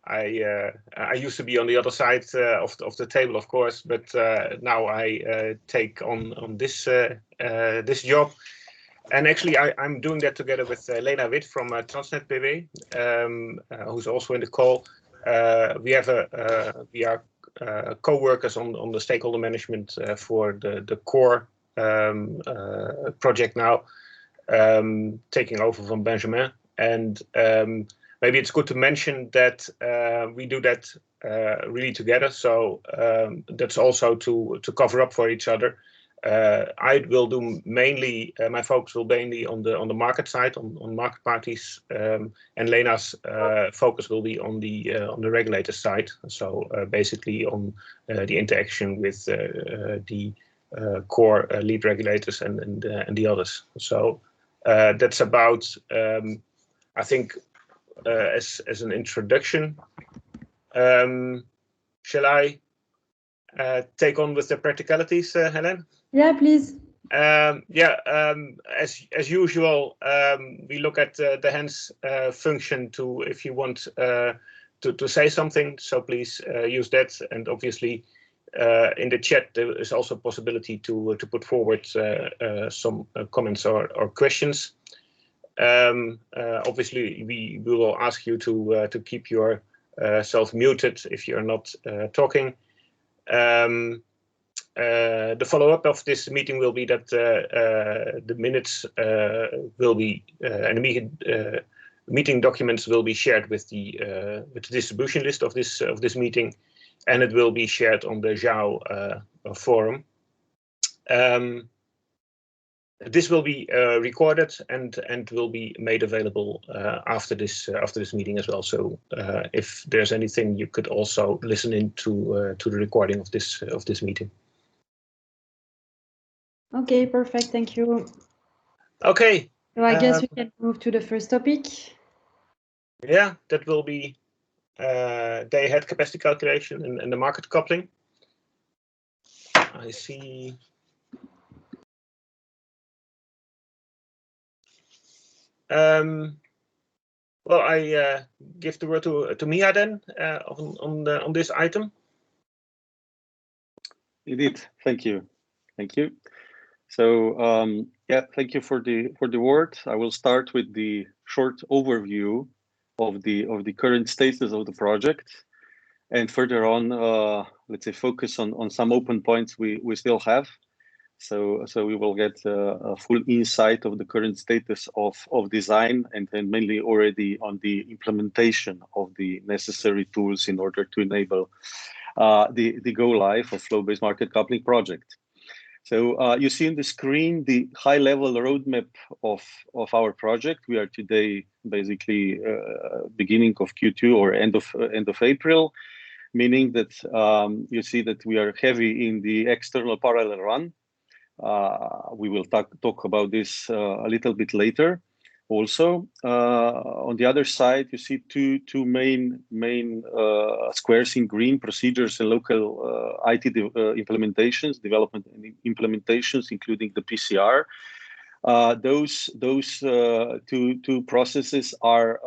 I used to be on the other side of the table, of course, but now I take on this this job. And actually, I'm doing that together with Lena Witt from Transnet BW, who's also in the call. We are co-workers on the stakeholder management for the core project now, taking over from Benjamin. And maybe it's good to mention that we do that really together. So that's also to cover up for each other. I will do mainly, my focus will mainly on the market side, on market parties, and Lena's focus will be on the regulator side. So basically on the interaction with the core lead regulators and the others. So that's about, I think, as an introduction. Shall I take on with the practicalities, Helen? Yeah, please. As usual, we look at the hands function to if you want to say something. So please use that. And obviously, in the chat there is also a possibility to put forward some comments or questions. Obviously, we will ask you to keep yourself muted if you're not talking. The follow-up of this meeting will be that the minutes will be and the meeting documents will be shared with the distribution list of this meeting, and it will be shared on the Zhao forum. This will be recorded and will be made available after this meeting as well. So if there's anything, you could also listen in to the recording of this meeting. Okay, perfect. Thank you. Okay. So I guess we can move to the first topic. Yeah, that will be day-ahead capacity calculation and the market coupling. I see. Well, I give the word to Mia then on this item. Indeed, thank you. So yeah, thank you for the word. I will start with the short overview of the current status of the project, and further on, let's say, focus on some open points we still have. So we will get a full insight of the current status of design, and then mainly already on the implementation of the necessary tools in order to enable the go live of flow-based market coupling project. So you see on the screen the high-level roadmap of our project. We are today basically beginning of Q2 or end of April, meaning that you see that we are heavy in the external parallel run. We will talk about this a little bit later. Also, on the other side, you see two main squares in green: procedures and local IT implementations, development and implementations, including the PCR. Those two processes are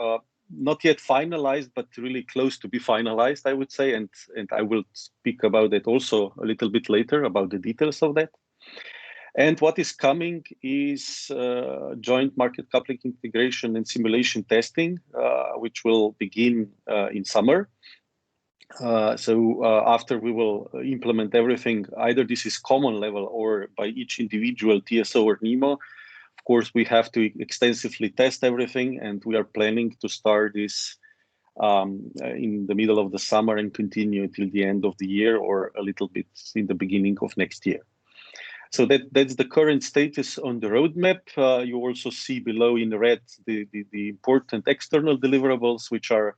not yet finalized, but really close to be finalized, I would say, and I will speak about it also a little bit later about the details of that. And what is coming is joint market coupling integration and simulation testing, which will begin in summer. So after we will implement everything, either this is common level or by each individual TSO or NEMO. Of course, we have to extensively test everything, and we are planning to start this in the middle of the summer and continue till the end of the year or a little bit in the beginning of next year. So that's the current status on the roadmap. You also see below in red the important external deliverables which are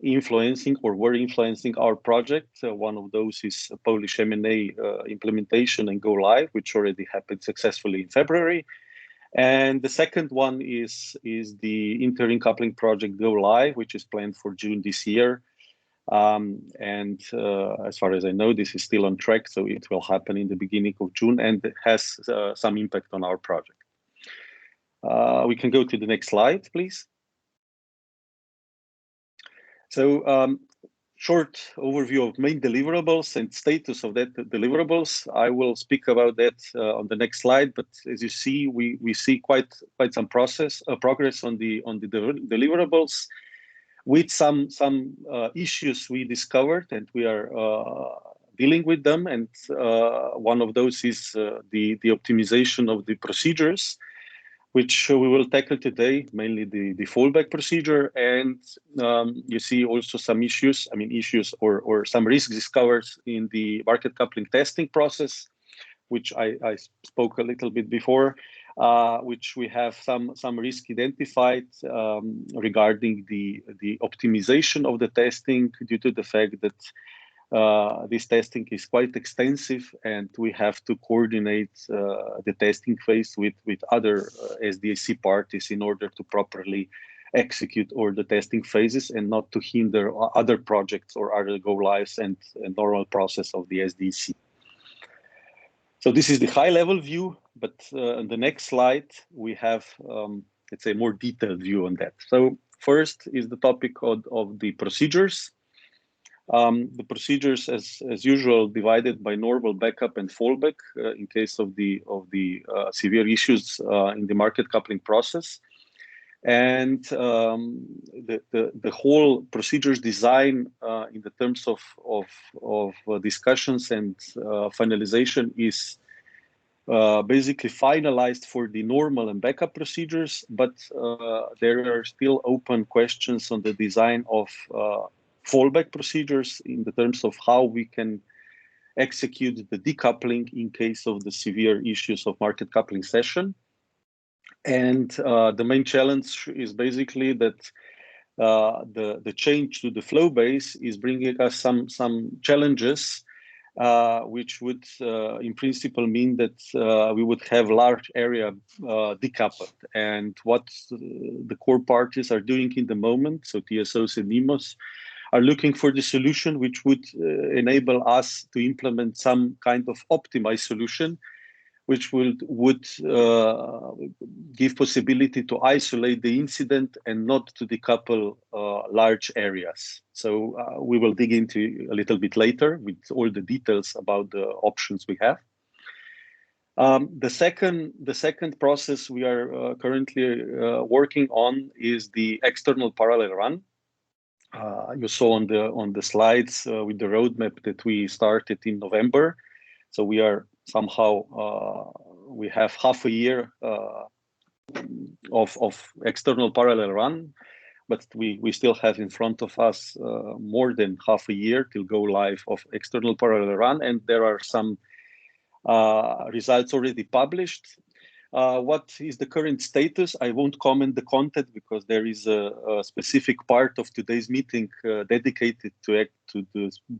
influencing or were influencing our project. One of those is a Polish M&A implementation and go live, which already happened successfully in February. And the second one is the interim coupling project go live, which is planned for June this year. As far as I know, this is still on track, so it will happen in the beginning of June, and it has some impact on our project. We can go to the next slide, please. So short overview of main deliverables and status of that deliverables. I will speak about that on the next slide. But as you see, we see quite some progress on the deliverables, with some issues we discovered, and we are dealing with them. And one of those is the optimization of the procedures, which we will tackle today, mainly the fallback procedure. And you see also some issues, or some risks discovered in the market coupling testing process, which I spoke a little bit before, which we have some risk identified regarding the optimization of the testing, due to the fact that this testing is quite extensive, and we have to coordinate the testing phase with other SDAC parties in order to properly execute all the testing phases and not to hinder other projects or other go lives and normal process of the SDAC. So this is the high level view, but on the next slide, we have, let's say, more detailed view on that. So first is the topic of the procedures. The procedures, as usual, divided by normal, backup, and fallback in case of the severe issues in the market coupling process. And the whole procedures design in the terms of discussions and finalization is basically finalized for the normal and backup procedures, but there are still open questions on the design of fallback procedures in the terms of how we can execute the decoupling in case of the severe issues of market coupling session. And the main challenge is basically that the change to the flow base is bringing us some challenges, which would in principle mean that we would have large area decoupled. And what the core parties are doing in the moment, so TSOs and NEMOs, are looking for the solution which would enable us to implement some kind of optimized solution, which would give possibility to isolate the incident and not to decouple large areas. So we will dig into a little bit later with all the details about the options we have. The second process we are currently working on is the external parallel run. You saw on the slides with the roadmap that we started in November. So we are somehow we have half a year of external parallel run, but we still have in front of us more than half a year till go live of external parallel run, and there are some results already published. What is the current status? I won't comment the content because there is a specific part of today's meeting dedicated to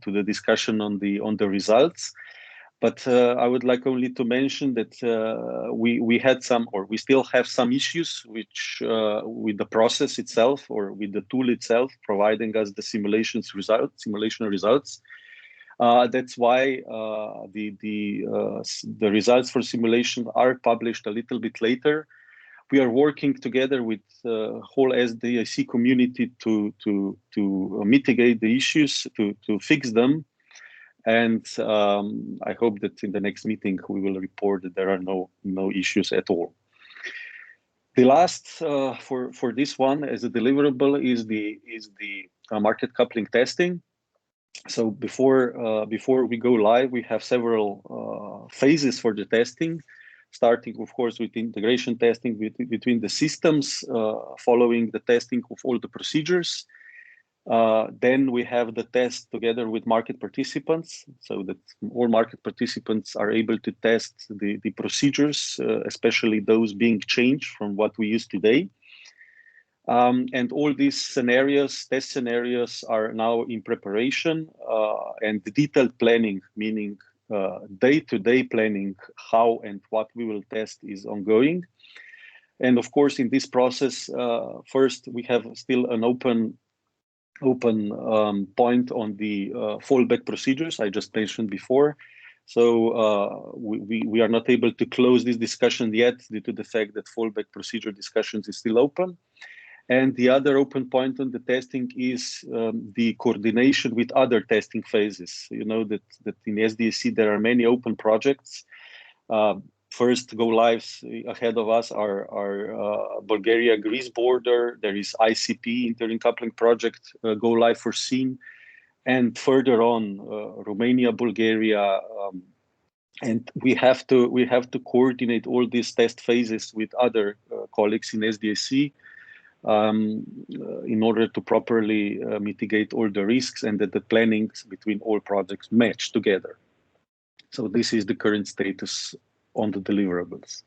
the discussion on the results. But I would like only to mention that we had some, or we still have some issues which with the process itself or with the tool itself providing us the simulation results. That's why the results for simulation are published a little bit later. We are working together with the whole SDAC community to mitigate the issues, to fix them. And I hope that in the next meeting, we will report that there are no issues at all. The last for this one as a deliverable is the market coupling testing. So before we go live, we have several phases for the testing, starting, of course, with integration testing between the systems, following the testing of all the procedures. Then we have the test together with market participants, so that all market participants are able to test the procedures, especially those being changed from what we use today. And all these test scenarios are now in preparation, and the detailed planning, meaning day-to-day planning, how and what we will test, is ongoing. And of course, in this process, first, we have still an open point on the fallback procedures I just mentioned before. So we are not able to close this discussion yet due to the fact that fallback procedure discussions is still open. And the other open point on the testing is the coordination with other testing phases. You know that in SDSC there are many open projects. First go lives ahead of us are Bulgaria-Greece border. There is ICP, intercoupling project, go live foreseen. And further on, Romania, Bulgaria, and we have to coordinate all these test phases with other colleagues in SDSC in order to properly mitigate all the risks and that the plannings between all projects match together. So this is the current status on the deliverables.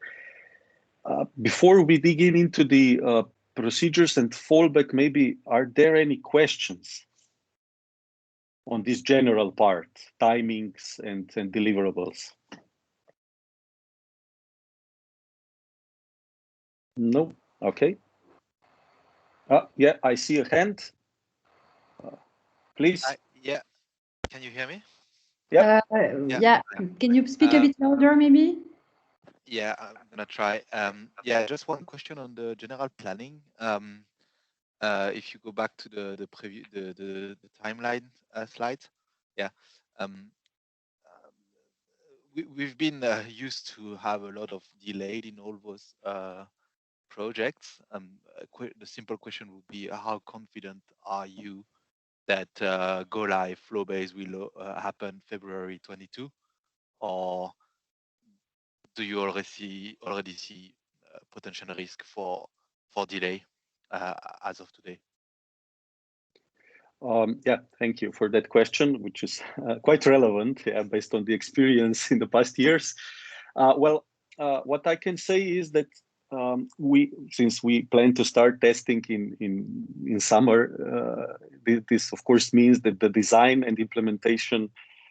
Before we dig into the procedures and fallback, maybe are there any questions on this general part, timings and deliverables? No? Okay. Yeah, I see a hand. Please. Yeah. Can you hear me? Yeah. Yeah. Can you speak a bit louder, maybe? Yeah, I'm gonna try. Yeah, just one question on the general planning. If you go back to the preview, the timeline slide, yeah. We've been used to have a lot of delay in all those projects. The simple question would be, how confident are you that go live flow base will happen February 22, or do you already see potential risk for delay as of today? Yeah, thank you for that question, which is quite relevant, yeah, based on the experience in the past years. Well, what I can say is that since we plan to start testing in summer, this of course means that the design and implementation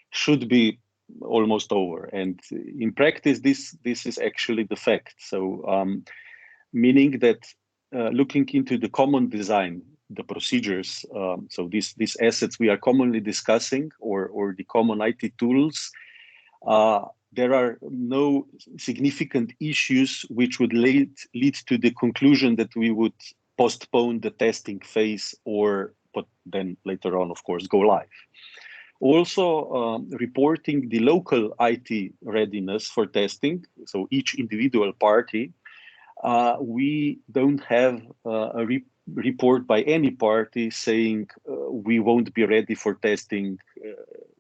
should be almost over. And in practice, this is actually the fact. So meaning that looking into the common design, the procedures, so these assets we are commonly discussing, or the common IT tools, there are no significant issues which would lead to the conclusion that we would postpone the testing phase, but then later on, of course, go live. Also, reporting the local IT readiness for testing, so each individual party, we don't have a report by any party saying we won't be ready for testing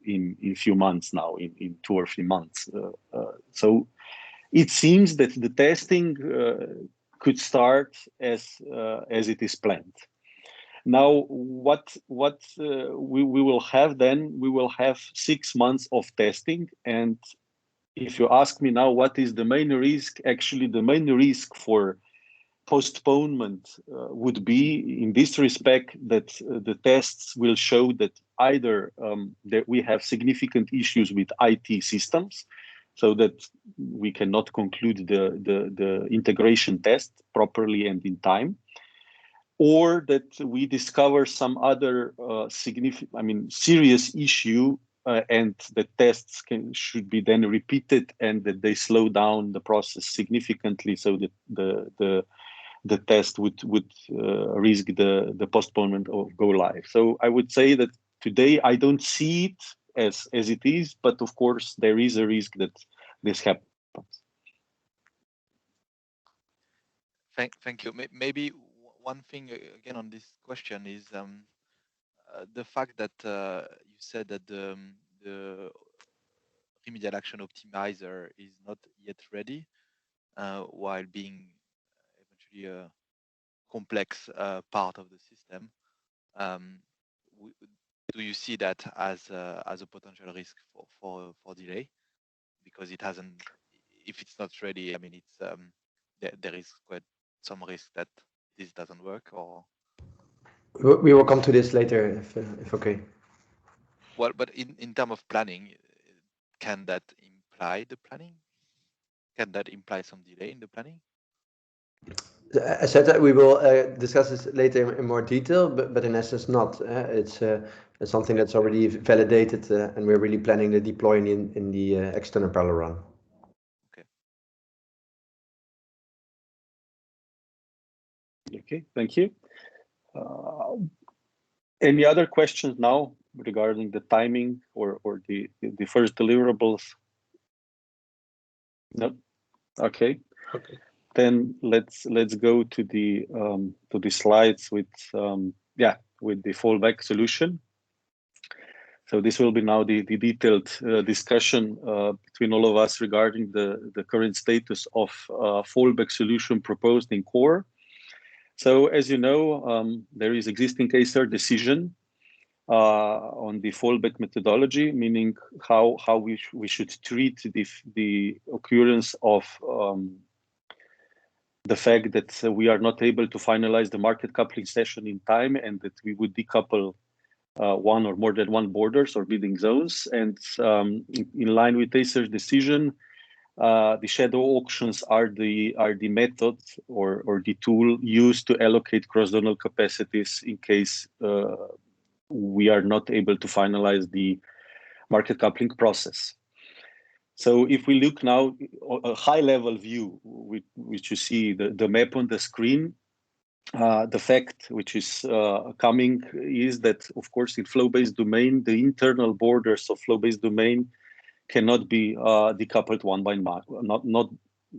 in a few months now, in 2 or 3 months. So it seems that the testing could start as it is planned. Now, what we will have then, we will have 6 months of testing. And if you ask me now, what is the main risk? Actually, the main risk for postponement would be, in this respect, that the tests will show that either that we have significant issues with IT systems, so that we cannot conclude the integration test properly and in time, or that we discover some other serious issue, and the tests should be then repeated, and that they slow down the process significantly, so that the test would risk the postponement of go live. So I would say that today I don't see it as it is, but of course there is a risk that this happens. Thank you. Maybe one thing again on this question is the fact that you said that the remedial action optimizer is not yet ready, while being eventually a complex part of the system. Do you see that as a potential risk for delay, because it hasn't? If it's not ready, I mean, it's there is quite some risk that this doesn't work, or we will come to this later, if okay. Well, but in terms of planning, can that imply the planning? Can that imply some delay in the planning? I said that we will discuss this later in more detail, but in essence not. It's something that's already validated, and we're really planning to deploy in the external parallel run. Okay, thank you. Any other questions now regarding the timing or the first deliverables? No. Okay. Okay. Then let's go to the slides with with the fallback solution. So this will be now the detailed discussion between all of us regarding the current status of fallback solution proposed in core. So as you know, there is existing Acer decision on the fallback methodology, meaning how we should treat the occurrence of the fact that we are not able to finalize the market coupling session in time, and that we would decouple one or more than one borders or bidding zones. And in line with Acer's decision, the shadow auctions are the method or the tool used to allocate cross-zonal capacities in case we are not able to finalize the market coupling process. So if we look now a high-level view, which you see the map on the screen, the fact which is coming is that, of course, in flow-based domain, the internal borders of flow-based domain cannot be decoupled one by one, not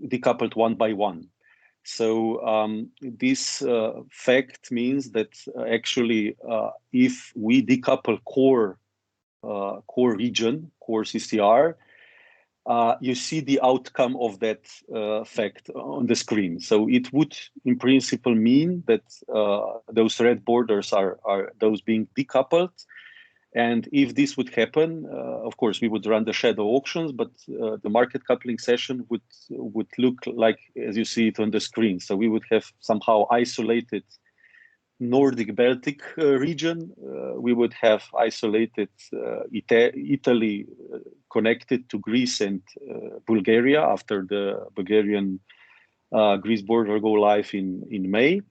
decoupled one by one. So this fact means that actually, if we decouple core region, core CCR, you see the outcome of that fact on the screen. So it would, in principle, mean that those red borders are those being decoupled. And if this would happen, of course, we would run the shadow auctions, but the market coupling session would look like, as you see it on the screen. So we would have somehow isolated Nordic Baltic region. We would have isolated Italy connected to Greece and Bulgaria after the Bulgarian Greece border go live in May.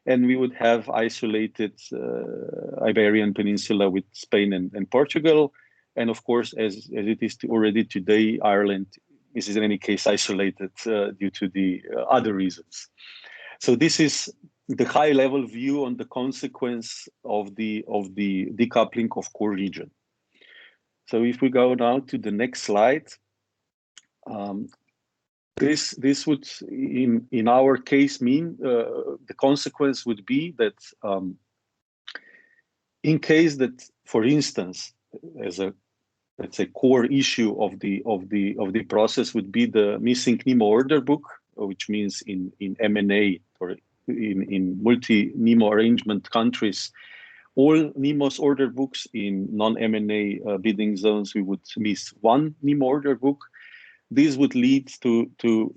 And we would have isolated Iberian Peninsula with Spain and Portugal. And of course, as it is already today, Ireland is in any case isolated due to the other reasons. So this is the high-level view on the consequence of the decoupling of core region. So if we go now to the next slide, this would, in our case, mean the consequence would be that in case that, for instance, as a let's say core issue of the process would be the missing NEMO order book, which means in M&A or in multi-NEMO arrangement countries, all NEMO's order books. In non-M&A bidding zones, we would miss one NEMO order book. This would lead to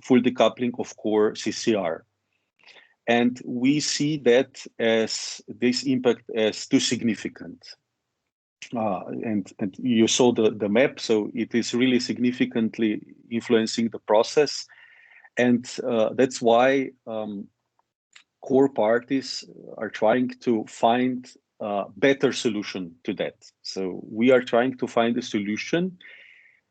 full decoupling of core CCR. And we see that as this impact as too significant. And you saw the map, so it is really significantly influencing the process. And that's why core parties are trying to find a better solution to that. So we are trying to find a solution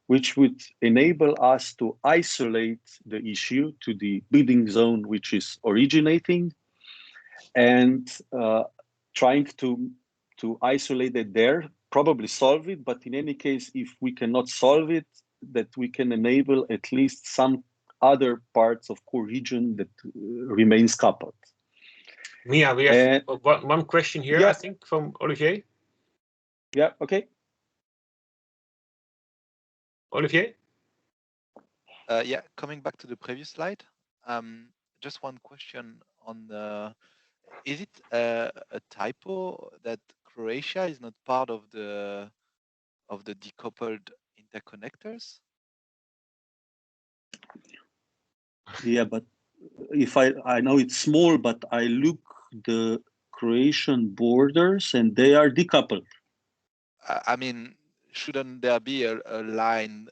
which would enable us to isolate the issue to the bidding zone which is originating, and trying to isolate it there, probably solve it, but in any case, if we cannot solve it, that we can enable at least some other parts of core region that remains coupled. Mia, we have one question here, yeah. I think, from Olivier. Yeah, okay. Olivier? Yeah, coming back to the previous slide, just one question on the, is it a typo that Croatia is not part of the decoupled interconnectors? Yeah, but if I know it's small, but I look the Croatian borders and they are decoupled. I mean, shouldn't there be a line,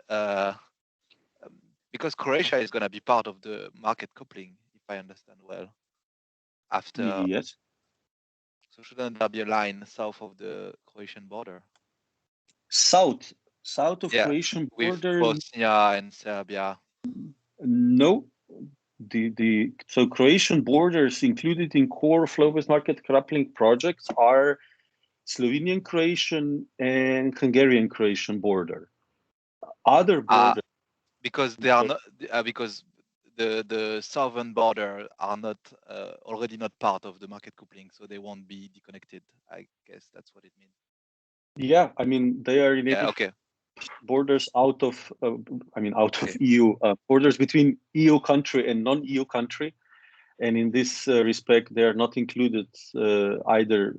because Croatia is going to be part of the market coupling, if I understand well, after. Yes. So shouldn't there be a line south of the Croatian border? South of Yeah, Croatian with border. Bosnia and Serbia. No, so Croatian borders included in core flow-based market coupling projects are Slovenian Croatian and Hungarian Croatian border. Other borders, because they are not because the southern border are not already not part of the market coupling, so they won't be deconnected. I guess that's what it means. Yeah, I mean they are in okay. Borders out of of EU, borders between EU country and non-EU country, and in this respect they are not included either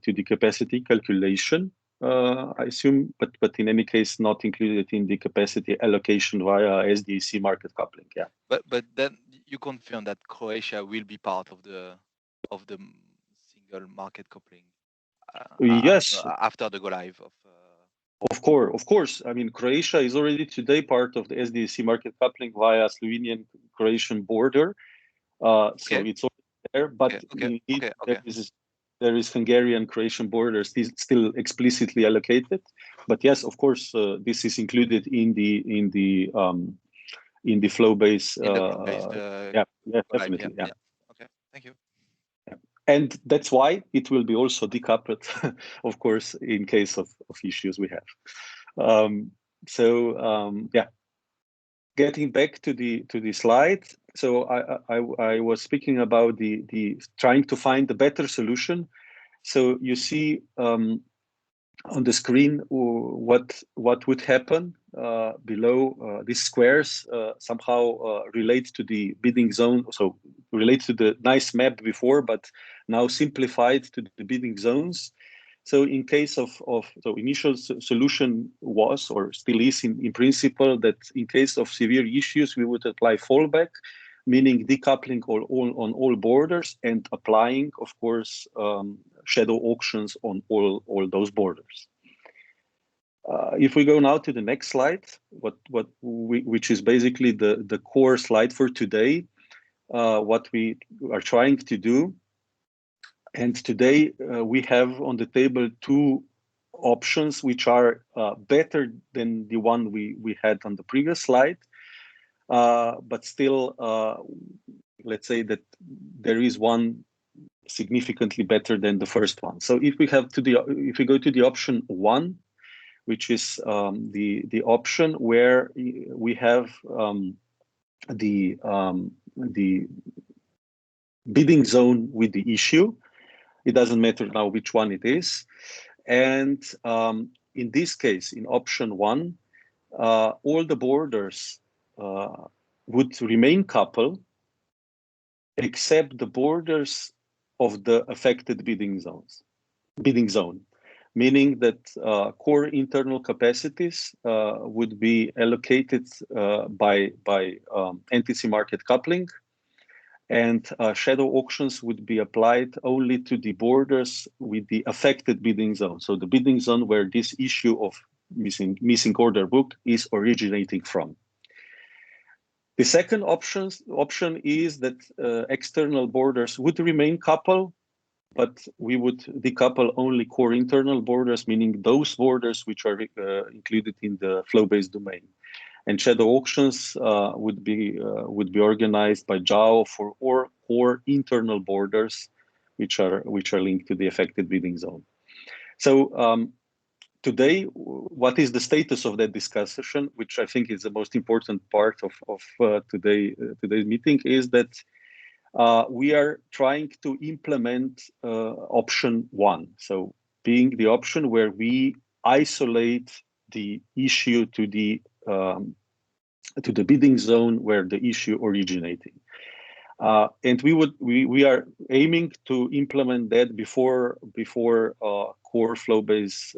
to the capacity calculation, I assume, but in any case not included in the capacity allocation via SDAC market coupling. Yeah. But then you confirm that Croatia will be part of the single market coupling. Yes. After the go live of. Of course. I mean, Croatia is already today part of the SDAC market coupling via Slovenian-Croatian border. So it's already there, but there is Hungarian-Croatian border still explicitly allocated. But yes, of course, this is included in the flow-based. Definitely. Yeah. Okay, thank you. And that's why it will be also decoupled, of course, in case of issues we have. Getting back to the slide. So I was speaking about the trying to find the better solution. So you see on the screen what would happen below. These squares somehow relate to the bidding zone, so relate to the nice map before, but now simplified to the bidding zones. So in case of initial solution was or still is in principle that in case of severe issues we would apply fallback, meaning decoupling on all borders and applying, of course, shadow auctions on all those borders. If we go now to the next slide, which is basically the core slide for today, what we are trying to do. And today we have on the table two options which are better than the one we had on the previous slide, but still, let's say that there is one significantly better than the first one. So if we go to the option 1, which is the option where we have the bidding zone with the issue. It doesn't matter now which one it is. And in this case, in option 1, all the borders would remain coupled except the borders of the affected bidding zone, meaning that core internal capacities would be allocated by NTC market coupling, and shadow auctions would be applied only to the borders with the affected bidding zone. So the bidding zone where this issue of missing order book is originating from. The second option is that external borders would remain coupled, but we would decouple only core internal borders, meaning those borders which are included in the flow-based domain. And shadow auctions would be organized by JAO for all core internal borders, which are linked to the affected bidding zone. So today, what is the status of that discussion, which I think is the most important part of today's meeting, is that we are trying to implement option 1. So being the option where we isolate the issue to the bidding zone where the issue originating, and we are aiming to implement that before core flow-based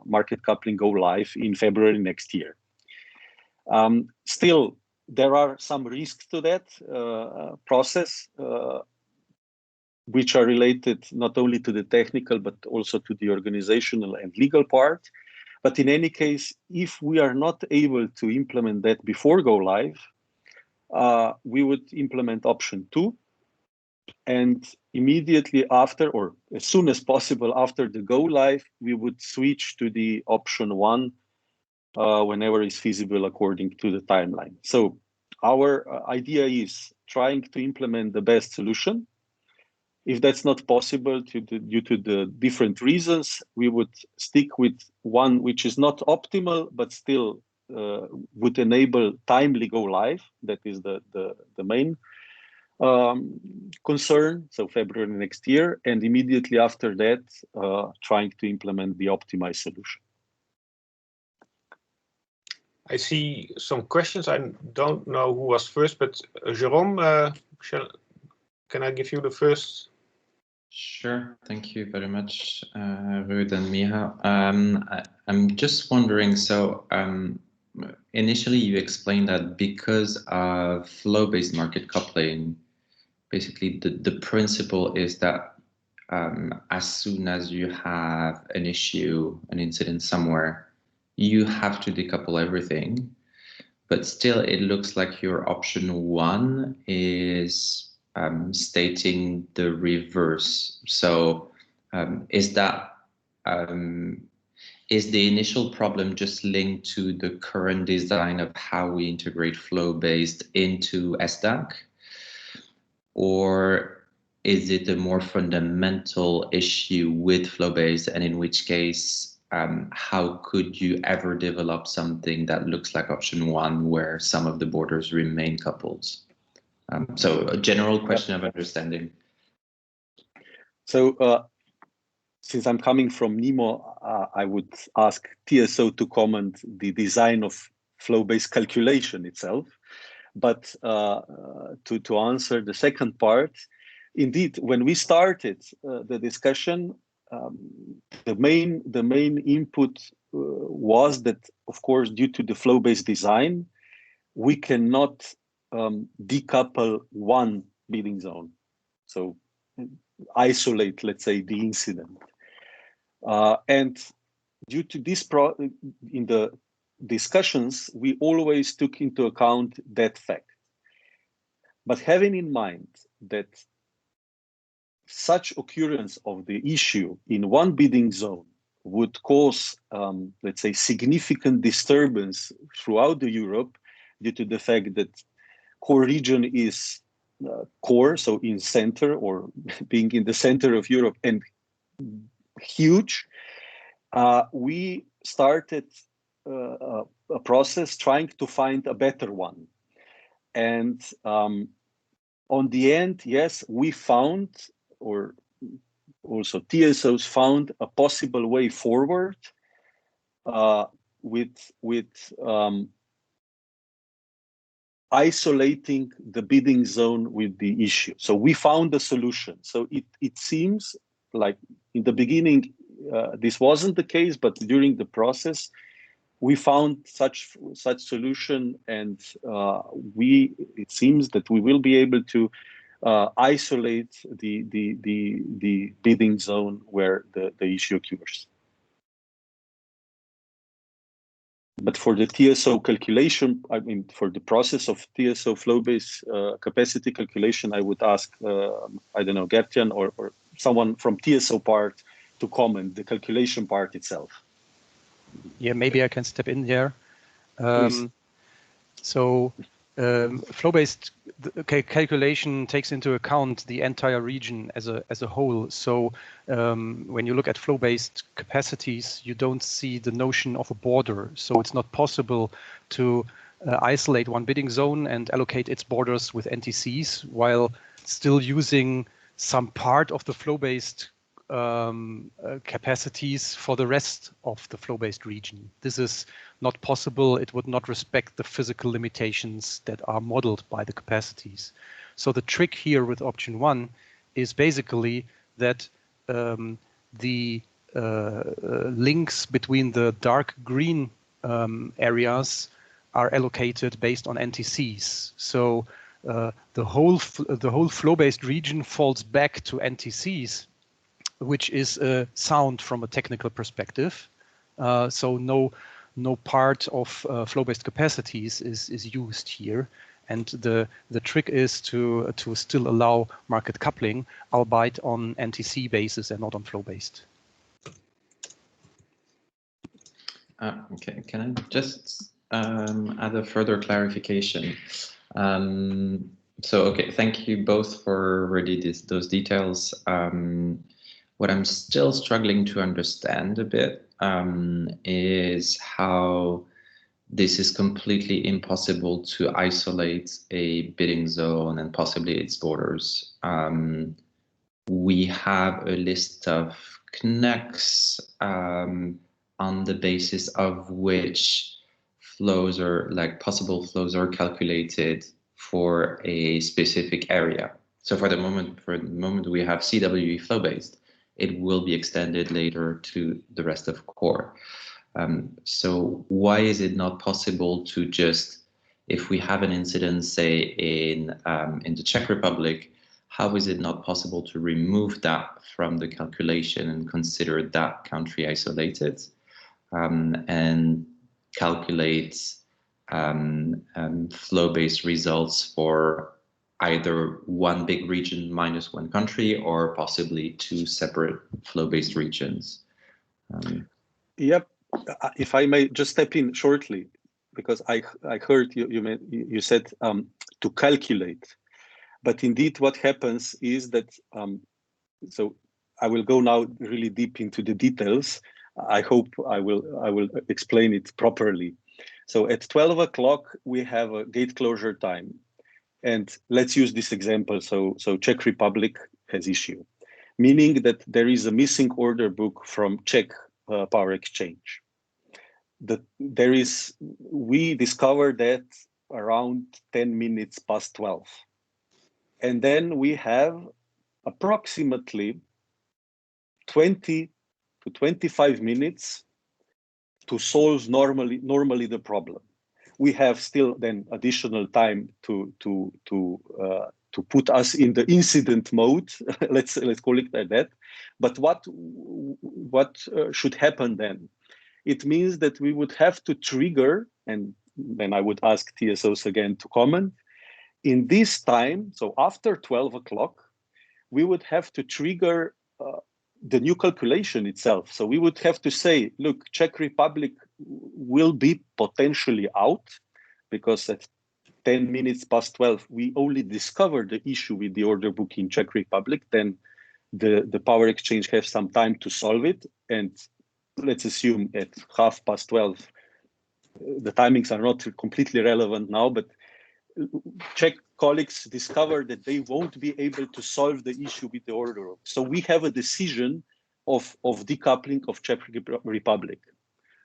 market coupling go live in February next year. Still, there are some risks to that process, which are related not only to the technical but also to the organizational and legal part. But in any case, if we are not able to implement that before go live, we would implement option 2, and immediately after, or as soon as possible after the go live, we would switch to the option 1 whenever is feasible according to the timeline. So our idea is trying to implement the best solution. If that's not possible due to the different reasons, we would stick with one which is not optimal, but still would enable timely go live. That is the main concern. So February next year, and immediately after that, trying to implement the optimized solution. I see some questions. I don't know who was first, but Jerome, can I give you the first? Sure. Thank you very much, Ruud and Miha. I'm just wondering, so initially you explained that because of flow-based market coupling, basically the principle is that as soon as you have an issue, an incident somewhere, you have to decouple everything. But still, it looks like your option one is stating the reverse. So is the initial problem just linked to the current design of how we integrate flow-based into SDAC? Or is it a more fundamental issue with flow-based, and in which case, how could you ever develop something that looks like option one where some of the borders remain coupled? So a general question of understanding. So since I'm coming from Nemo, I would ask TSO to comment the design of flow-based calculation itself. But to answer the second part, indeed, when we started the discussion, the main input was that, of course, due to the flow-based design, we cannot decouple one bidding zone, so isolate, let's say, the incident. And due to this, in the discussions, we always took into account that fact. But having in mind that such occurrence of the issue in one bidding zone would cause, let's say, significant disturbance throughout the Europe, due to the fact that core region is core, so in center or being in the center of Europe and huge, we started a process trying to find a better one. And on the end, yes, we found, or also TSOs found, a possible way forward with isolating the bidding zone with the issue. So we found a solution. So it seems like in the beginning this wasn't the case, but during the process we found such solution, and it seems that we will be able to isolate the bidding zone where the issue occurs. But for the TSO calculation, I mean, for the process of TSO flow-based capacity calculation, I would ask, I don't know, Gertjan or someone from TSO part to comment the calculation part itself. Yeah, maybe I can step in here. So flow-based calculation takes into account the entire region as a whole. So when you look at flow-based capacities, you don't see the notion of a border. So it's not possible to isolate one bidding zone and allocate its borders with NTCs while still using some part of the flow-based capacities for the rest of the flow-based region. This is not possible. It would not respect the physical limitations that are modeled by the capacities. So the trick here with option one is basically that the links between the dark green areas are allocated based on NTCs. So the whole flow-based region falls back to NTCs, which is sound from a technical perspective. So no part of flow-based capacities is used here. And the trick is to still allow market coupling, albeit on NTC basis and not on flow-based. Okay, can I just add a further clarification? So, okay, thank you both for already those details. What I'm still struggling to understand a bit is how this is completely impossible to isolate a bidding zone and possibly its borders. We have a list of connects on the basis of which flows or like possible flows are calculated for a specific area. So for the moment we have CWE flow based. It will be extended later to the rest of core. So why is it not possible to just, if we have an incident, say in the Czech Republic, how is it not possible to remove that from the calculation and consider that country isolated and calculate flow-based results for either one big region minus one country or possibly two separate flow-based regions? Yep. If I may just step in shortly, because I heard you said to calculate, but indeed what happens is that so I will go now really deep into the details. I hope I will explain it properly. So at 12 o'clock we have a gate closure time, and let's use this example. So Czech Republic has issue, meaning that there is a missing order book from Czech Power Exchange. We discovered that around 10 minutes past 12. And then we have approximately 20 to 25 minutes to solve normally the problem. We have still then additional time to put us in the incident mode. let's call it like that. But what should happen then? It means that we would have to trigger, and then I would ask TSOs again to comment. In this time, so after 12 o'clock, we would have to trigger the new calculation itself. So we would have to say, look, Czech Republic will be potentially out because at 10 minutes past 12, we only discovered the issue with the order book in Czech Republic. Then the Power Exchange has some time to solve it. And let's assume at 12:30, the timings are not completely relevant now, but Czech colleagues discover that they won't be able to solve the issue with the order book. So we have a decision of decoupling of Czech Republic.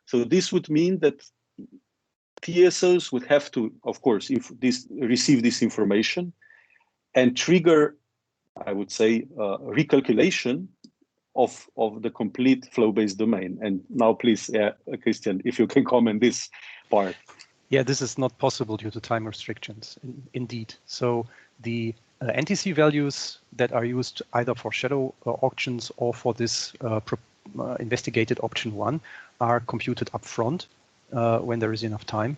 So this would mean that TSOs would have to, of course, receive this information and trigger, I would say, recalculation of the complete flow-based domain. And now please, Christian, if you can comment this part. Yeah, this is not possible due to time restrictions, indeed. So the NTC values that are used either for shadow auctions or for this investigated option 1 are computed upfront when there is enough time.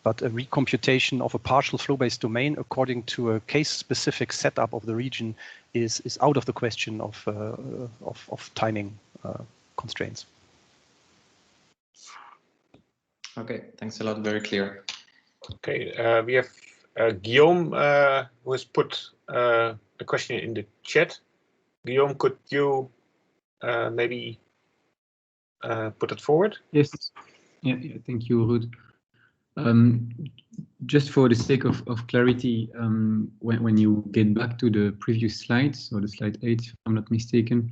But a recomputation of a partial flow-based domain according to a case-specific setup of the region is out of the question of timing constraints. Okay, thanks a lot. Very clear. Okay, we have Guillaume who has put a question in the chat. Guillaume, could you maybe put it forward? Yes. Yeah, thank you, Ruud. Just for the sake of clarity, when you get back to the previous slides, so the slide 8, if I'm not mistaken,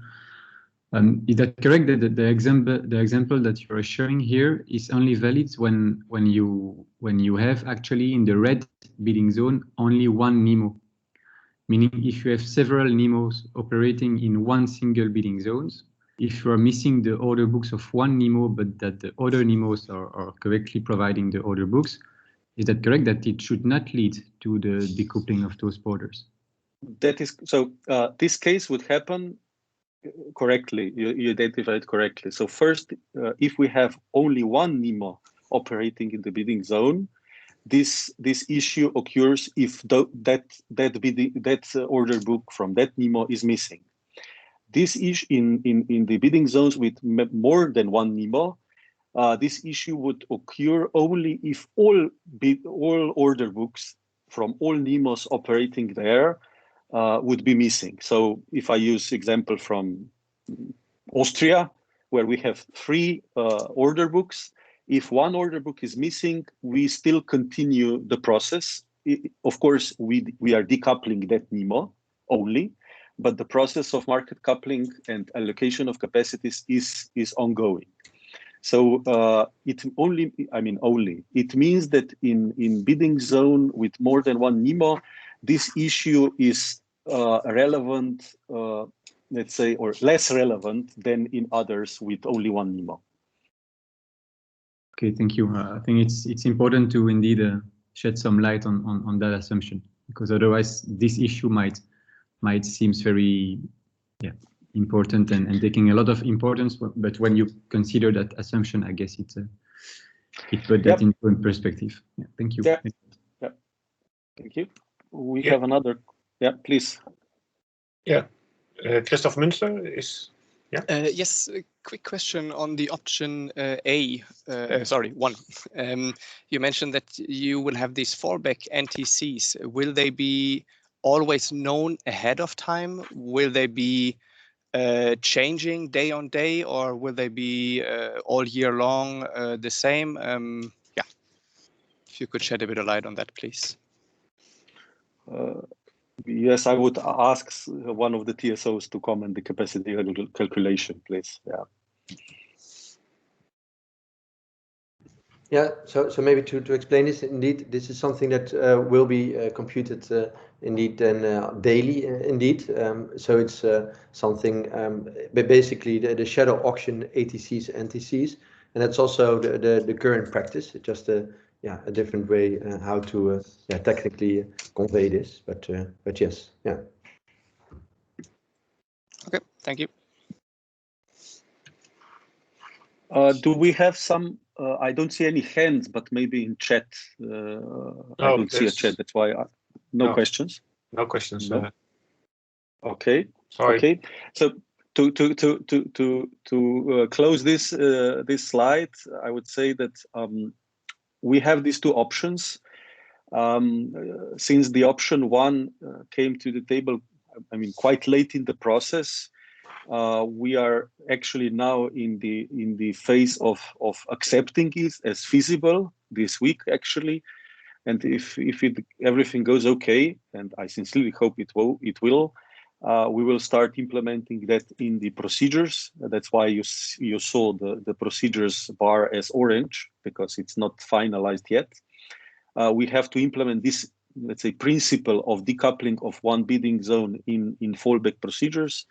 is that correct that the example that you are showing here is only valid when you have actually in the red bidding zone only one NEMO, meaning if you have several NEMOs operating in one single bidding zones, if you are missing the order books of one NEMO but that the other NEMOs are correctly providing the order books, is that correct that it should not lead to the decoupling of those borders? That is so. This case would happen correctly. You identified correctly. So first, if we have only one NEMO operating in the bidding zone, this issue occurs if that order book from that NEMO is missing. This issue in the bidding zones with more than one NEMO, this issue would occur only if all order books from all NIMOs operating there would be missing. So if I use example from Austria, where we have 3 order books, if one order book is missing, we still continue the process. Of course, we are decoupling that NIMO only, but the process of market coupling and allocation of capacities is ongoing. So it means that in bidding zone with more than one NIMO, this issue is relevant, let's say, or less relevant than in others with only one NIMO. Okay, thank you. I think it's important to indeed shed some light on that assumption, because otherwise this issue might seem very important and taking a lot of importance. But when you consider that assumption, I guess it put that into perspective. Yeah, thank you. Yeah. Yeah. Thank you. We have another. Yeah, please. Yeah, Christoph Münster is. Yeah. Yes, a quick question on the option one. You mentioned that you will have these fallback NTCs. Will they be always known ahead of time? Will they be changing day on day, or will they be all year long the same? Yeah, if you could shed a bit of light on that, please. Yes, I would ask one of the TSOs to comment the capacity calculation, please. Yeah. Yeah, so maybe to explain this, indeed, this is something that will be computed indeed then daily, indeed. So it's something, but basically the shadow auction ATCs, NTCs, and that's also the current practice, just a different way how to technically convey this, but yes, yeah. Okay, thank you. Do we have some? I don't see any hands, but maybe in chat. I don't see a chat. That's why no questions. No questions. No. Okay. Sorry. Okay. So to close this this slide, I would say that we have these 2 options. Since the option 1 came to the table, I mean, quite late in the process. We are actually now in the phase of accepting it as feasible this week, actually. And if everything goes okay, and I sincerely hope it will, we will start implementing that in the procedures. That's why you saw the procedures bar as orange, because it's not finalized yet. We have to implement this, let's say, principle of decoupling of one bidding zone in fallback procedures.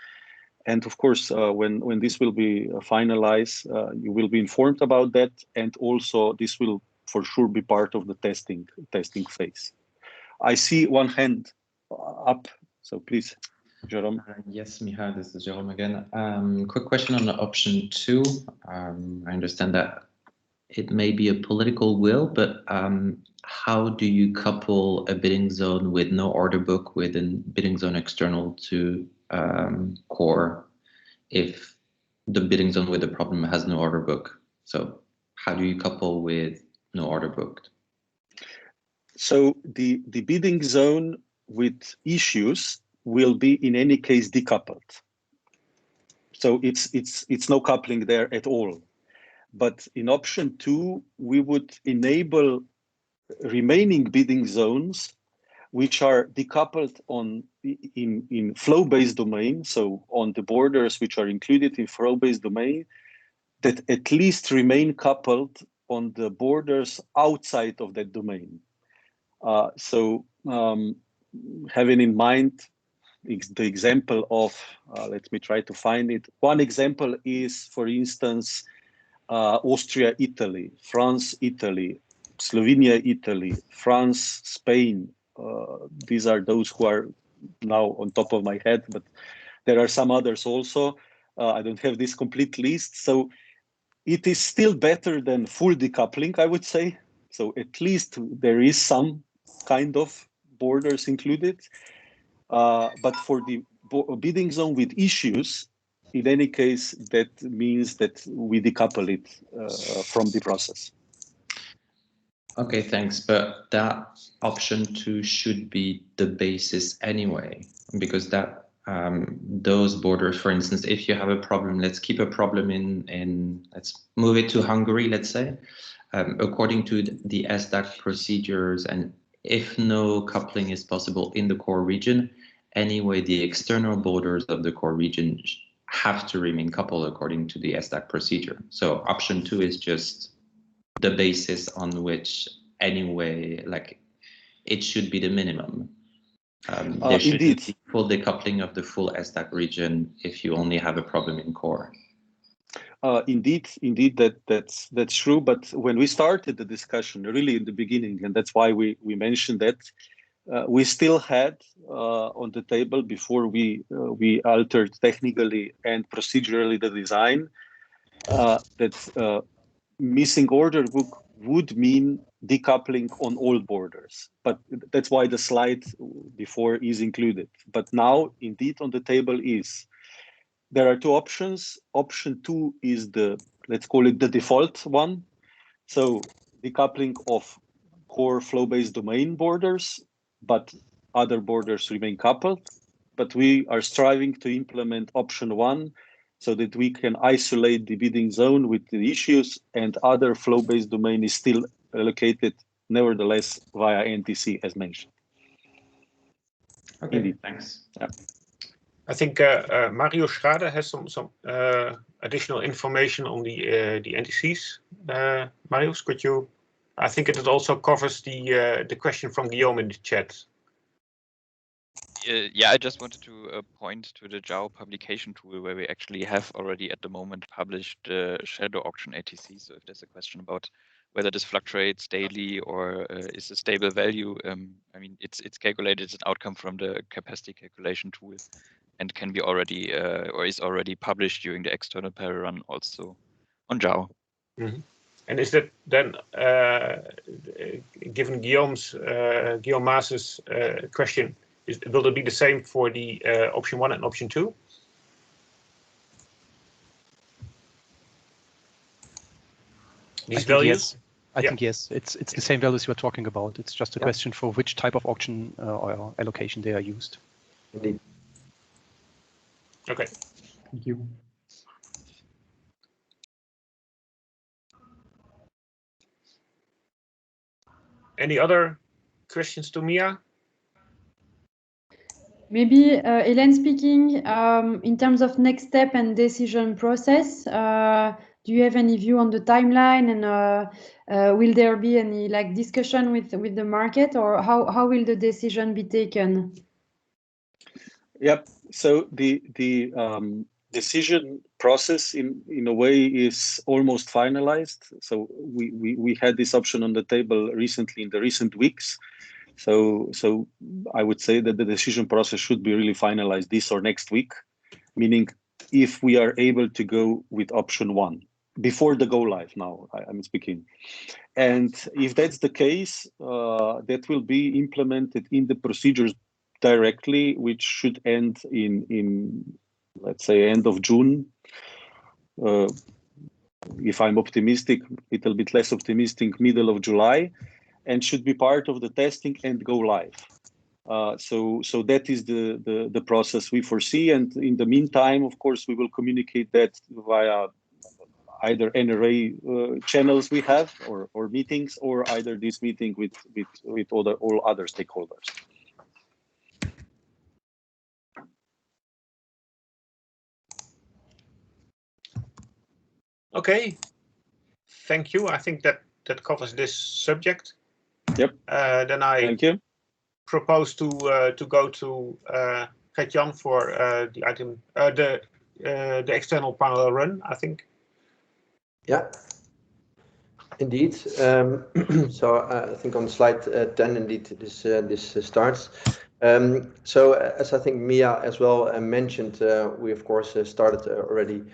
And of course, when this will be finalized, you will be informed about that. And also, this will for sure be part of the testing phase. I see one hand up, so please, Jerome. Yes, Miha, this is Jerome again. Quick question on the option 2. I understand that it may be a political will, but how do you couple a bidding zone with no order book with a bidding zone external to core if the bidding zone with the problem has no order book? So how do you couple with no order booked? So the bidding zone with issues will be in any case decoupled. So it's no coupling there at all. But in option 2, we would enable remaining bidding zones which are decoupled in flow-based domain, so on the borders which are included in flow-based domain, that at least remain coupled on the borders outside of that domain. Having in mind the example of, let me try to find it. One example is, for instance, Austria, Italy, France, Italy, Slovenia, Italy, France, Spain. These are those who are now on top of my head, but there are some others also. I don't have this complete list. So it is still better than full decoupling, I would say. So at least there is some kind of borders included. But for the bidding zone with issues, in any case, that means that we decouple it from the process. Okay, thanks. But that option 2 should be the basis anyway, because that those borders, for instance, if you have a problem, let's keep a problem in let's move it to Hungary, let's say, according to the SDAC procedures, and if no coupling is possible in the core region, anyway, the external borders of the core region have to remain coupled according to the SDAC procedure. So option 2 is just the basis on which anyway, like, it should be the minimum. There should Indeed. be full decoupling of the full SDAC region if you only have a problem in core. Indeed, that's true. But when we started the discussion, really in the beginning, and that's why we mentioned that, we still had on the table, before we altered technically and procedurally the design, that missing order book would mean decoupling on all borders. But that's why the slide before is included. But now, indeed, on the table is, there are two options. Option 2 is the, let's call it the default one. So decoupling of core flow-based domain borders, but other borders remain coupled. But we are striving to implement option 1 so that we can isolate the bidding zone with the issues, and other flow-based domain is still allocated, nevertheless, via NTC as mentioned. Okay, Indeed. thanks. Yeah. I think Mario Schrader has some additional information on the NTCs. Marius, could you? I think it also covers the question from Guillaume in the chat. Yeah, I just wanted to point to the JAO publication tool, where we actually have already at the moment published shadow auction ATC. So if there's a question about whether this fluctuates daily or is a stable value, I mean, it's calculated as an outcome from the capacity calculation tool, and can be already or is already published during the external parallel run also on JAO. Mm-hmm. And is that then, given Guillaume Maas's question, will it be the same for the option 1 and option 2? These values? Yes. I think yes. It's the same values you are talking about. It's just a question for which type of auction or allocation they are used. Indeed. Okay. Thank you. Any other questions to Mia? Maybe Hélène speaking, in terms of next step and decision process, do you have any view on the timeline, and will there be any like discussion with the market, or how will the decision be taken? Yep. So the decision process in a way is almost finalized. So we had this option on the table recently in the recent weeks. So I would say that the decision process should be really finalized this or next week, meaning if we are able to go with option 1 before the go live. Now I'm speaking, and if that's the case, that will be implemented in the procedures directly, which should end in let's say end of June. If I'm optimistic, a little bit less optimistic, middle of July, and should be part of the testing and go live. So that is the process we foresee. And in the meantime, of course, we will communicate that via either NRA channels we have or meetings, or either this meeting with all other stakeholders. Okay, thank you. I think that covers this subject. Yep. Then I propose to go to Gert-Jan for the item, the external parallel run, I think. Yeah, indeed. So I think on slide 10, indeed, this starts. So as I think Mia as well mentioned, we of course started already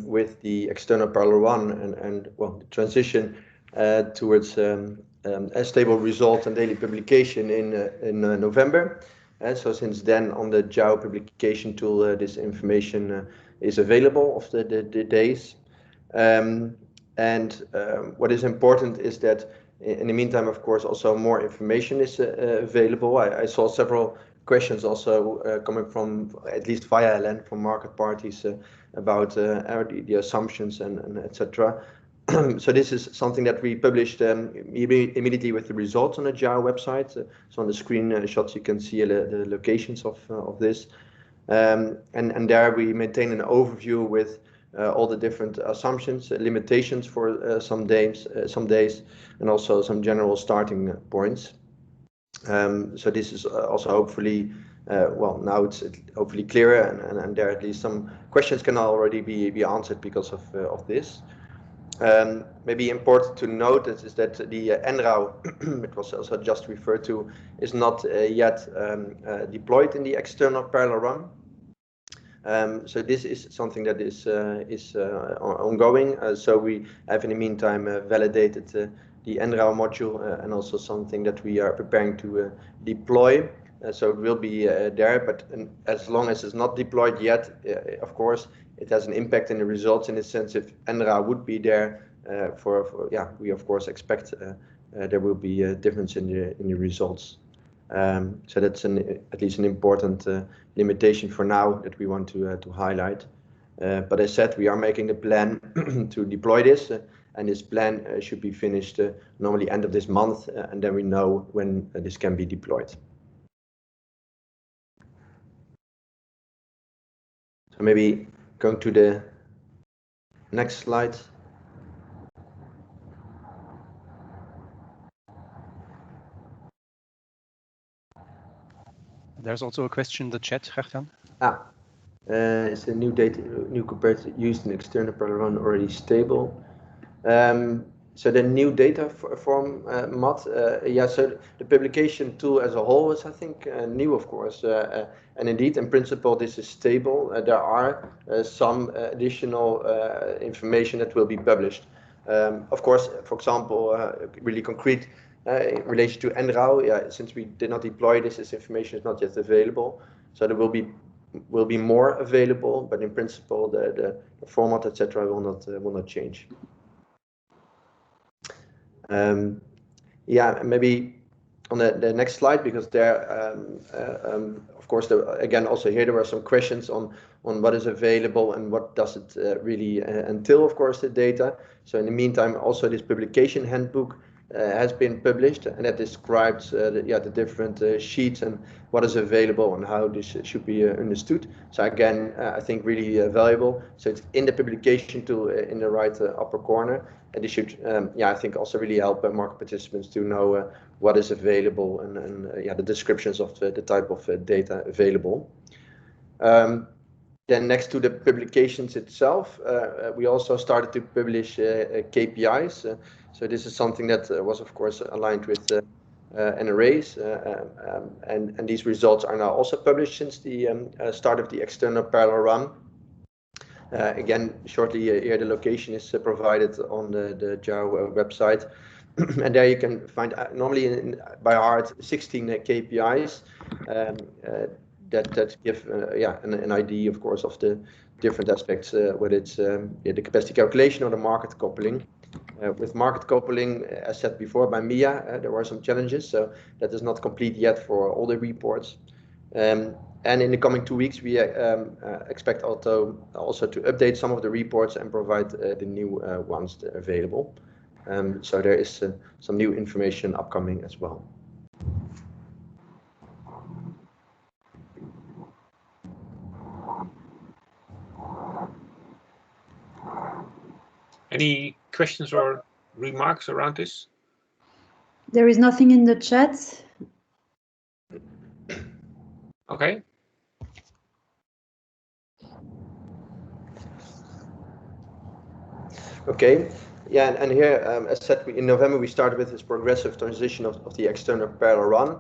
with the external parallel run and well, the transition towards a stable result and daily publication in November. And so since then, on the JAO publication tool, this information is available of the days. And what is important is that in the meantime, of course, also more information is available. I saw several questions also coming from, at least via LN, from market parties about the assumptions and etc. So this is something that we published immediately with the results on the JAO website. So on the screenshots you can see the locations of this. And there we maintain an overview with all the different assumptions, limitations for some days, and also some general starting points. So this is also hopefully, well, now it's hopefully clearer, and there at least some questions can already be answered because of this. Maybe important to note is that the NRAW, it was also just referred to, is not yet deployed in the external parallel run. So this is something that is ongoing. So we have in the meantime validated the NRAW module and also something that we are preparing to deploy. So it will be there, but as long as it's not deployed yet, of course, it has an impact in the results, in the sense if NRAW would be there yeah, we of course expect there will be a difference in the results. So that's at least an important limitation for now that we want to highlight. But as said, we are making the plan to deploy this, and this plan should be finished normally end of this month, and then we know when this can be deployed. So maybe going to the next slide. There's also a question in the chat, Gertjan. Is the new data, new comparator used in external parallel run already stable? So the new data format, yeah, so the publication tool as a whole is, I think, new, of course, and indeed, in principle, this is stable. There are some additional information that will be published. Of course, for example, really concrete in relation to NRAW, yeah, since we did not deploy this information is not yet available. So there will be more available, but in principle, the format, etc., will not change. Yeah, maybe on the next slide, because there, of course, again, also here there were some questions on what is available and what does it really entail, of course, the data. So in the meantime, also this publication handbook has been published, and that describes the different sheets and what is available and how this should be understood. So again, I think really valuable. So it's in the publication tool in the right upper corner, and this should, yeah, I think also really help market participants to know what is available and yeah, the descriptions of the type of data available. Then next to the publications itself, we also started to publish KPIs. So this is something that was, of course, aligned with NRAs, and these results are now also published since the start of the external parallel run. Again, shortly here the location is provided on the JAO website, and there you can find normally by heart 16 KPIs that give yeah, an idea, of course, of the different aspects, whether it's the capacity calculation or the market coupling. With market coupling, as said before by Mia, there were some challenges, so that is not complete yet for all the reports. And in the coming 2 weeks, we expect also to update some of the reports and provide the new ones available. So there is some new information upcoming as well. Any questions or remarks around this? There is nothing in the chat. Okay. Okay. Yeah, and here, as said, in November we started with this progressive transition of the external parallel run.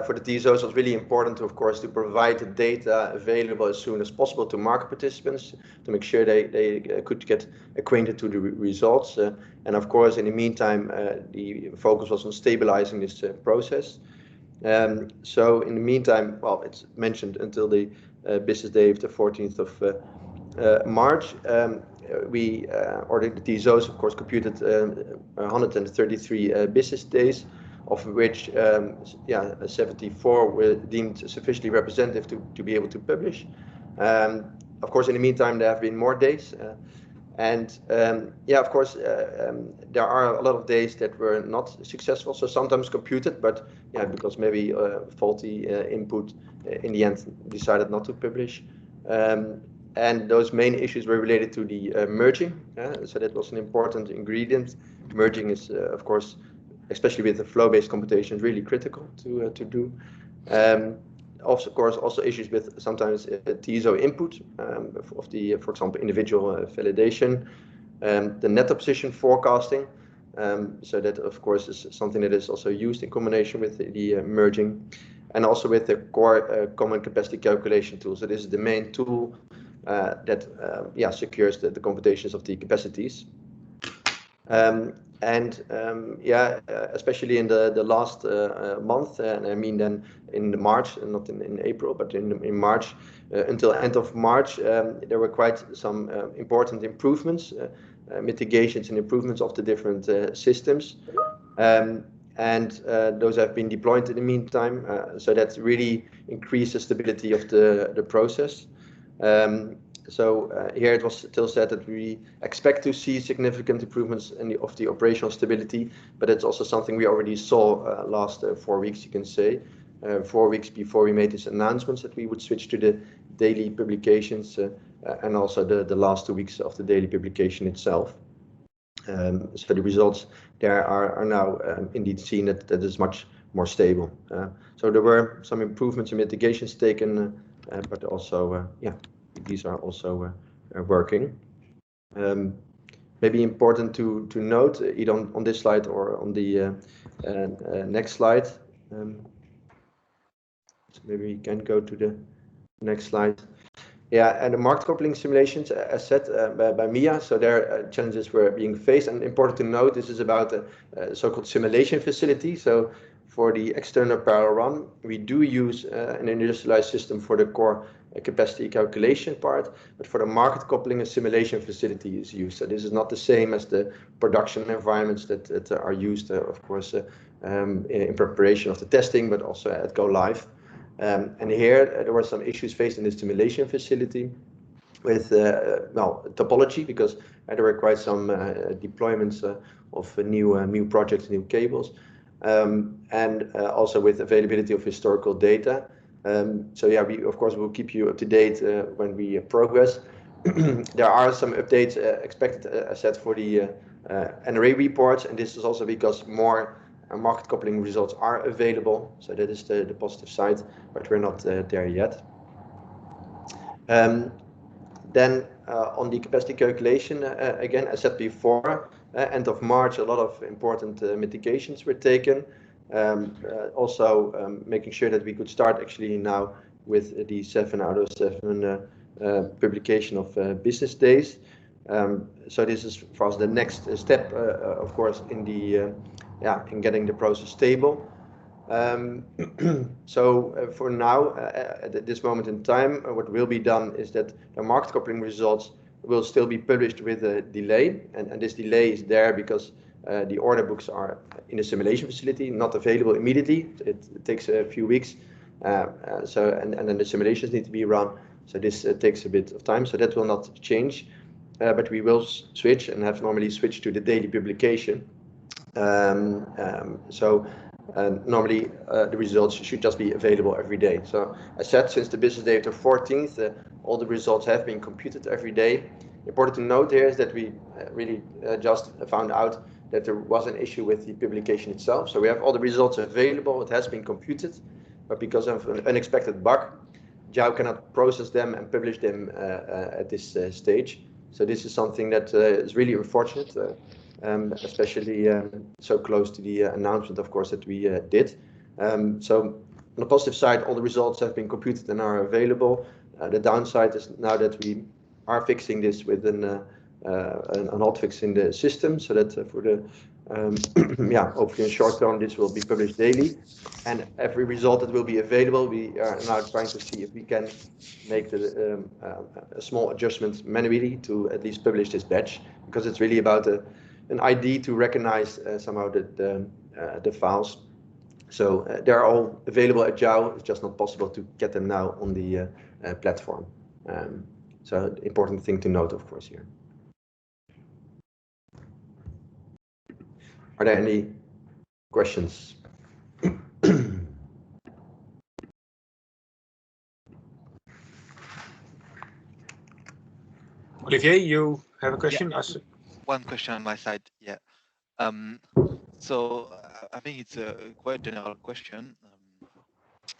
For the TSOs, it was really important, of course, to provide the data available as soon as possible to market participants to make sure they could get acquainted to the results. And of course, in the meantime, the focus was on stabilizing this process. So in the meantime, well, it's mentioned until the business day of the 14th of March. or the TSOs, of course, computed 133 business days, of which 74 were deemed sufficiently representative to be able to publish. Of course, in the meantime, there have been more days. Of course, there are a lot of days that were not successful, so sometimes computed, but because maybe faulty input in the end decided not to publish. And those main issues were related to the merging, so that was an important ingredient. Merging is, of course, especially with the flow-based computation, really critical to do. Also, of course, also issues with sometimes TSO input of the, for example, individual validation, the net position forecasting. So that, of course, is something that is also used in combination with the merging, and also with the core common capacity calculation tool. So this is the main tool that secures the computations of the capacities. Especially in the last month, and I mean then in March, and not in April, but in March, until end of March, there were quite some important improvements, mitigations and improvements of the different systems. Those have been deployed in the meantime, so that really increased the stability of the process. Here it was still said that we expect to see significant improvements of the operational stability, but it's also something we already saw last 4 weeks, you can say, 4 weeks before we made this announcement that we would switch to the daily publications, and also the last 2 weeks of the daily publication itself. So the results there are now indeed seen that is much more stable. So there were some improvements and mitigations taken, but also, these are also working. Maybe important to note, either on this slide or on the next slide. So maybe we can go to the next slide. And the market coupling simulations, as said by Mia, so their challenges were being faced. And important to note, this is about a so-called simulation facility. So for the external parallel run, we do use an industrialized system for the core capacity calculation part, but for the market coupling, a simulation facility is used. So this is not the same as the production environments that are used, of course, in preparation of the testing, but also at go live. And here there were some issues faced in the simulation facility with topology, because there were quite some deployments of new projects, new cables, and also with availability of historical data. We of course will keep you up to date when we progress. There are some updates expected, as said, for the NRA reports, and this is also because more market coupling results are available. So that is the positive side, but we're not there yet. Then on the capacity calculation, again, as said before, end of March, a lot of important mitigations were taken. Also making sure that we could start actually now with the 7 out of 7 publication of business days. So this is for us the next step, of course, in the in getting the process stable. For now, at this moment in time, what will be done is that the market coupling results will still be published with a delay, and this delay is there because the order books are in a simulation facility, not available immediately. It takes a few weeks, and then the simulations need to be run. So this takes a bit of time. So that will not change, but we will switch and have normally switched to the daily publication. Normally the results should just be available every day. So as said, since the business day of the 14th, all the results have been computed every day. Important to note here is that we really just found out that there was an issue with the publication itself. So we have all the results available, it has been computed, but because of an unexpected bug, JAO cannot process them and publish them at this stage. So this is something that is really unfortunate, especially so close to the announcement, of course, that we did. So on the positive side, all the results have been computed and are available. The downside is now that we are fixing this with an hotfix in the system, so that for the Yeah, hopefully in short term this will be published daily, and every result that will be available, we are now trying to see if we can make a small adjustment manually to at least publish this batch, because it's really about an ID to recognize somehow the files. So they're all available at JAO. It's just not possible to get them now on the platform. So important thing to note, of course, here. Are there any questions? Olivier, you have a question? Yeah, one question on my side. Yeah. So I think it's a quite general question.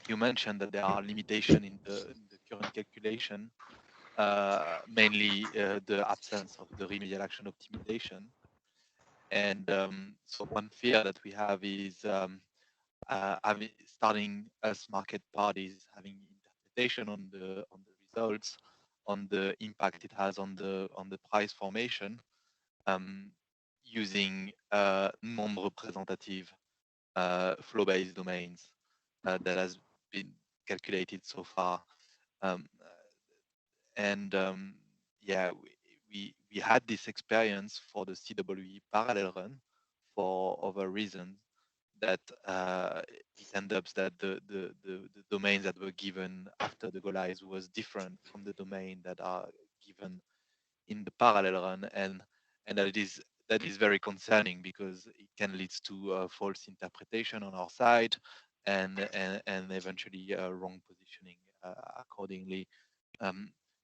You mentioned that there are limitations in the current calculation, mainly the absence of the remedial action optimization. And so one fear that we have is starting as market parties having interpretation on the results, on the impact it has on the price formation, using non-representative flow-based domains that has been calculated so far. Yeah, we had this experience for the CWE parallel run for other reasons, that it ends up that the domains that were given after the go-lives was different from the domain that are given in the parallel run, and that is very concerning, because it can lead to false interpretation on our side, and eventually wrong positioning accordingly.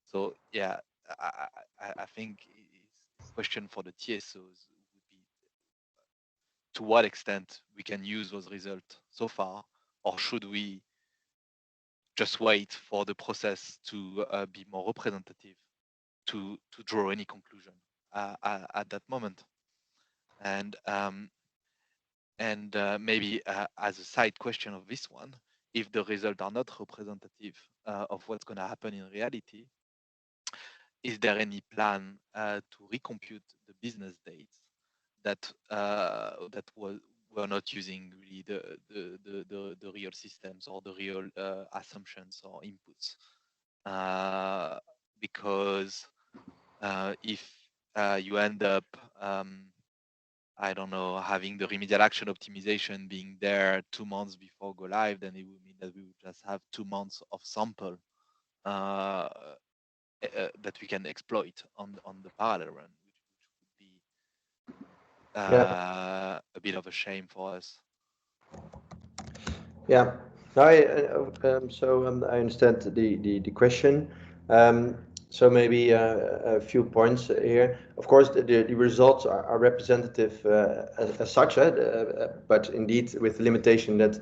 So yeah, I think it's a question for the TSOs would be to what extent we can use those results so far, or should we just wait for the process to be more representative to draw any conclusion at that moment. And maybe as a side question of this one, if the results are not representative of what's going to happen in reality, is there any plan to recompute the business dates that were not using really the real systems or the real assumptions or inputs? Because if you end up I don't know, having the remedial action optimization being there 2 months before go live, then it would mean that we would just have 2 months of sample that we can exploit on the parallel run, which would be a bit of a shame for us. Yeah, I understand the question. So maybe a few points here. Of course, the results are representative as such, but indeed with the limitation that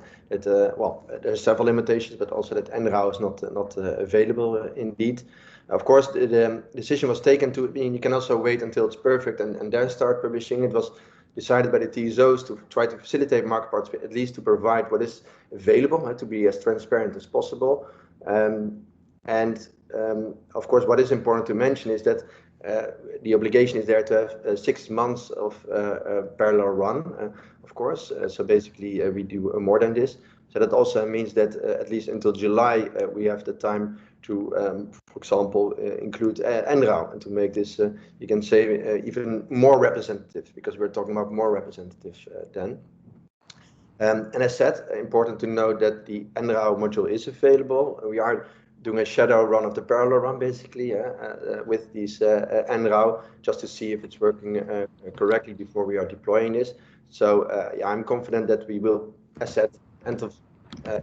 well, there are several limitations, but also that NRAW is not available indeed. Of course, the decision was taken to, you can also wait until it's perfect and then start publishing. It was decided by the TSOs to try to facilitate market parts, at least to provide what is available, to be as transparent as possible. Of course, what is important to mention is that the obligation is there to have 6 months of parallel run, of course. So basically, we do more than this. So that also means that at least until July, we have the time to, for example, include NRAW, and to make this, you can say, even more representative, because we're talking about more representative then. And as said, important to note that the NRAW module is available. We are doing a shadow run of the parallel run, basically, with these NRAW, just to see if it's working correctly before we are deploying this. So yeah, I'm confident that we will, as said, end of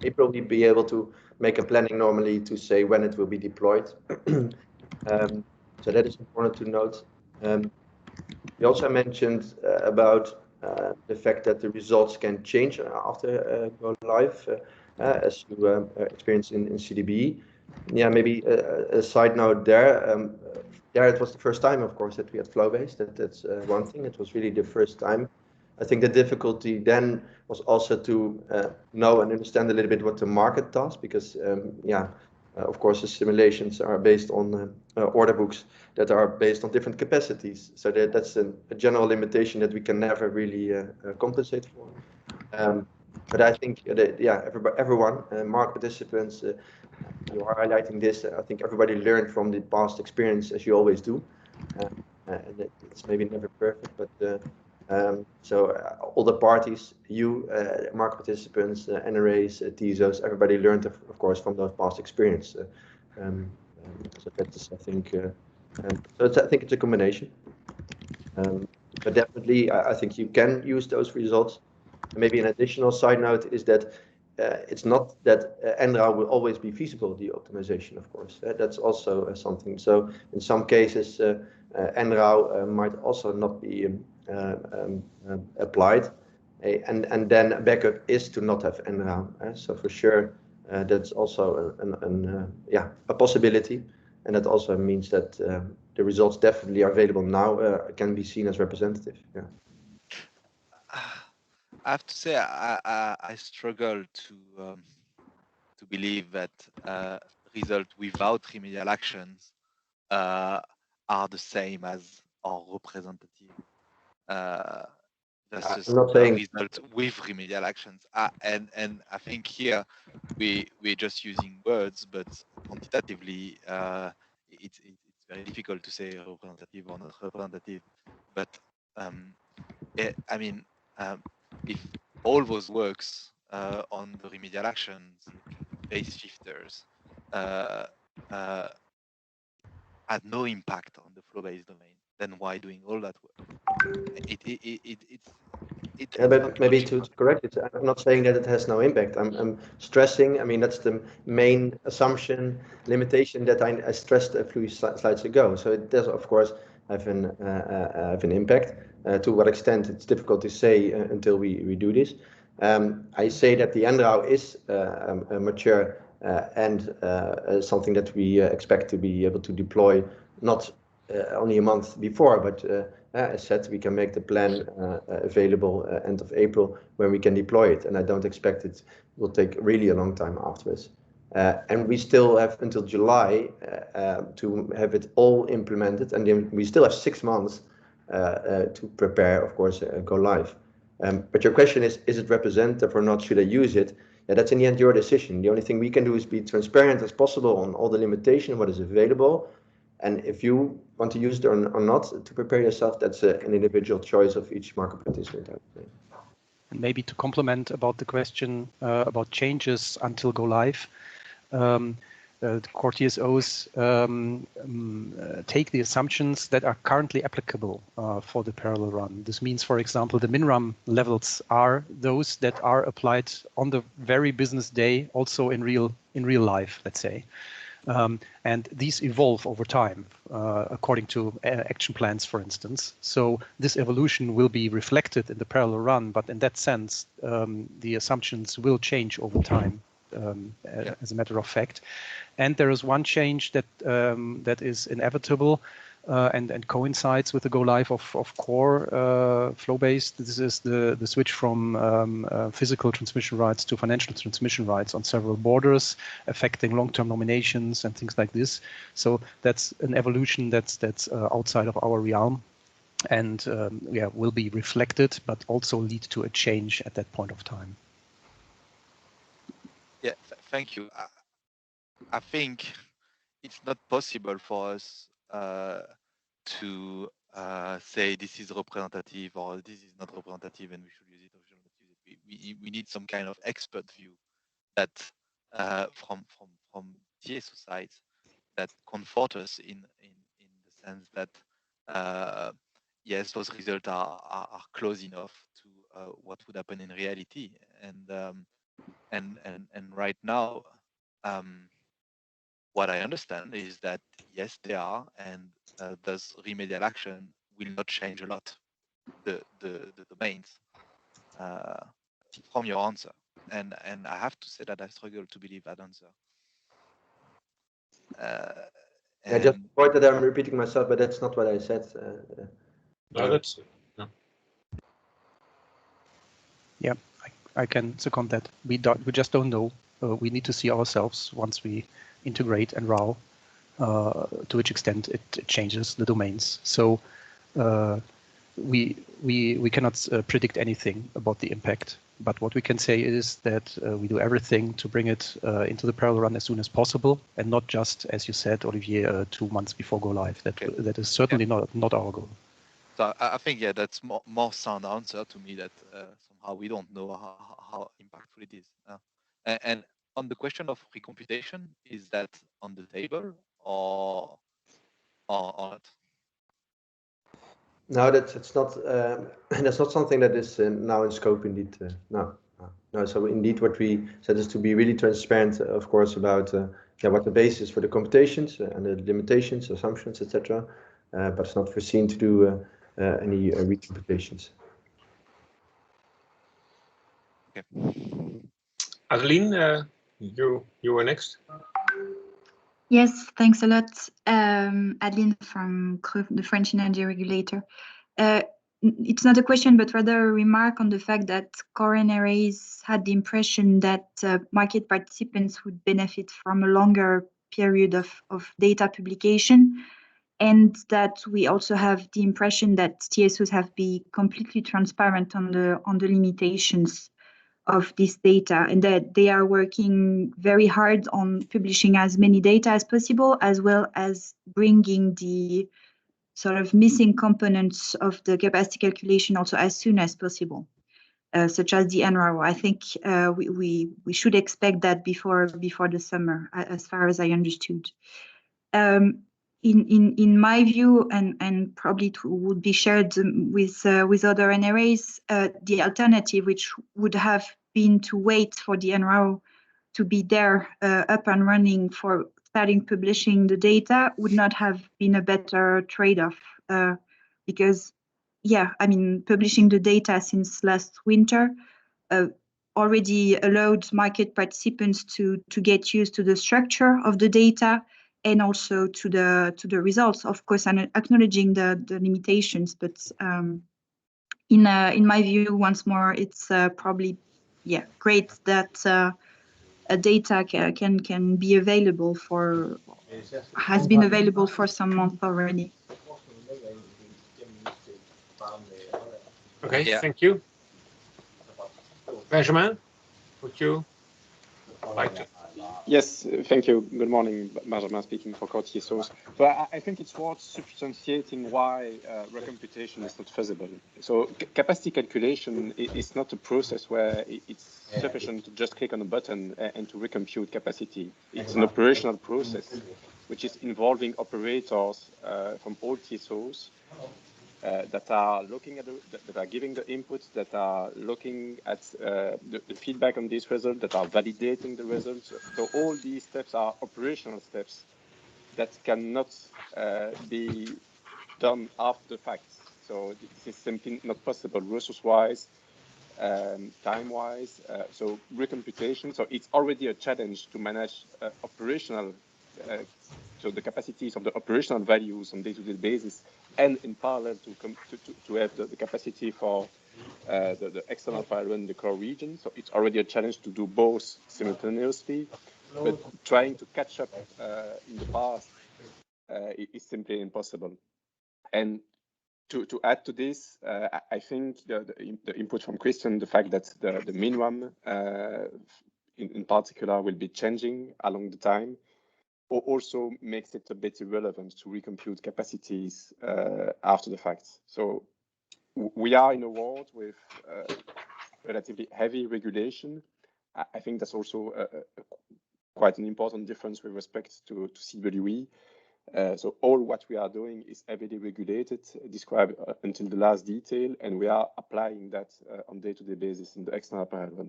April, we'll be able to make a planning normally to say when it will be deployed. So that is important to note. We also mentioned about the fact that the results can change after go live, as you experienced in CDB. Yeah, maybe a side note there. Yeah, it was the first time, of course, that we had flow-based. That's one thing. It was really the first time. I think the difficulty then was also to know and understand a little bit what the market does, because yeah, Of course, the simulations are based on order books that are based on different capacities. So that's a general limitation that we can never really compensate for. But I think everyone, market participants, you are highlighting this. I think everybody learned from the past experience, as you always do. And it's maybe never perfect, but so all the parties, you, market participants, NRAs, TSOs, everybody learned, of course, from those past experience. So that's, I think, I think it's a combination. But definitely, I think you can use those results. Maybe an additional side note is that it's not that NRAO will always be feasible, the optimization, of course. That's also something. So in some cases, NRAO might also not be applied. And then a backup is to not have NRAO. So for sure, that's also a possibility. And that also means that the results definitely are available now, can be seen as representative. Yeah. I have to say, I struggle to believe that results without remedial actions are the same as our representative versus result with remedial actions. And I think here we're just using words, but quantitatively it's very difficult to say representative or not representative. But I mean, if all those works on the remedial actions, base shifters, had no impact on the flow-based domain, then why doing all that work? But maybe to correct it, I'm not saying that it has no impact. I'm stressing, I mean, that's the main assumption, limitation that I stressed a few slides ago. So it does, of course, have an impact. To what extent, it's difficult to say until we do this. I say that the NRAO is mature and something that we expect to be able to deploy, not only a month before, but as said, we can make the plan available end of April when we can deploy it. And I don't expect it will take really a long time afterwards. And we still have until July to have it all implemented. And then we still have 6 months to prepare, of course, go live. But your question is it representative or not? Should I use it? Yeah, that's in the end your decision. The only thing we can do is be transparent as possible on all the limitation, what is available. And if you want to use it or not to prepare yourself, that's an individual choice of each market participant, I would say. And maybe to complement about the question about changes until go live, the core TSOs take the assumptions that are currently applicable for the parallel run. This means, for example, the min-ram levels are those that are applied on the very business day, also in real life, let's say. And these evolve over time, according to action plans, for instance. So this evolution will be reflected in the parallel run, but in that sense, the assumptions will change over time, as a matter of fact. And there is one change that that is inevitable and coincides with the go live of core flow-based. This is the switch from physical transmission rights to financial transmission rights on several borders, affecting long-term nominations and things like this. So that's an evolution that's outside of our realm, and will be reflected, but also lead to a change at that point of time. Yeah, thank you. I think it's not possible for us to say this is representative or this is not representative and we should use it or we should not use it. We need some kind of expert view that from TSO side that comfort us in the sense that yes, those results are close enough to what would happen in reality, and right now what I understand is that yes, they are, and thus remedial action will not change a lot the domains from your answer, and I have to say that I struggle to believe that answer. I just point that I'm repeating myself, but that's not what I said. No, that's no. Yeah, I can second that. We just don't know. We need to see ourselves once we integrate NRAW, to which extent it changes the domains. So we cannot predict anything about the impact. But what we can say is that we do everything to bring it into the parallel run as soon as possible, and not just, as you said, Olivier, 2 months before go live. That is certainly not our goal. So I think, yeah, that's more sound answer to me, that somehow we don't know how impactful it is. And on the question of recomputation, is that on the table or not? No, that's not that's not something that is now in scope indeed. No. So indeed, what we said is to be really transparent, of course, about what the basis for the computations and the limitations, assumptions, etc. But it's not foreseen to do any recomputations. Okay. Adeline, you were next. Yes, thanks a lot. Adeline from the French Energy Regulator. It's not a question, but rather a remark on the fact that core NRAs had the impression that market participants would benefit from a longer period of data publication, and that we also have the impression that TSOs have been completely transparent on the limitations of this data, and that they are working very hard on publishing as many data as possible, as well as bringing the sort of missing components of the capacity calculation also as soon as possible, such as the NRAW. I think we should expect that before the summer, as far as I understood. In my view, and probably it would be shared with other NRAs, the alternative, which would have been to wait for the NRAW to be there up and running for starting publishing the data, would not have been a better trade-off, because, yeah, I mean, publishing the data since last winter already allowed market participants to get used to the structure of the data and also to the results, of course, and acknowledging the limitations. But in my view, once more, it's probably great that data can be available has been available for some months already. Okay, thank you. Benjamin, would you like to? Yes, thank you. Good morning, Benjamin speaking for core TSOs. So I think it's worth substantiating why recomputation is not feasible. So capacity calculation is not a process where it's sufficient to just click on a button and to recompute capacity. It's an operational process which is involving operators from all TSOs that are looking at that are giving the inputs, that are looking at the feedback on these results, that are validating the results. So all these steps are operational steps that cannot be done after the fact. So this is simply not possible resource-wise, time-wise. So recomputation. So it's already a challenge to manage operational. So the capacities of the operational values on day-to-day basis, and in parallel to have the capacity for the external parallel in the core region. So it's already a challenge to do both simultaneously, but trying to catch up in the past is simply impossible. And to add to this, I think the input from Christian, the fact that the minimum in particular will be changing along the time, also makes it a bit irrelevant to recompute capacities after the fact. So we are in a world with relatively heavy regulation. I think that's also quite an important difference with respect to CWE. So all what we are doing is heavily regulated, described until the last detail, and we are applying that on day-to-day basis in the external parallel.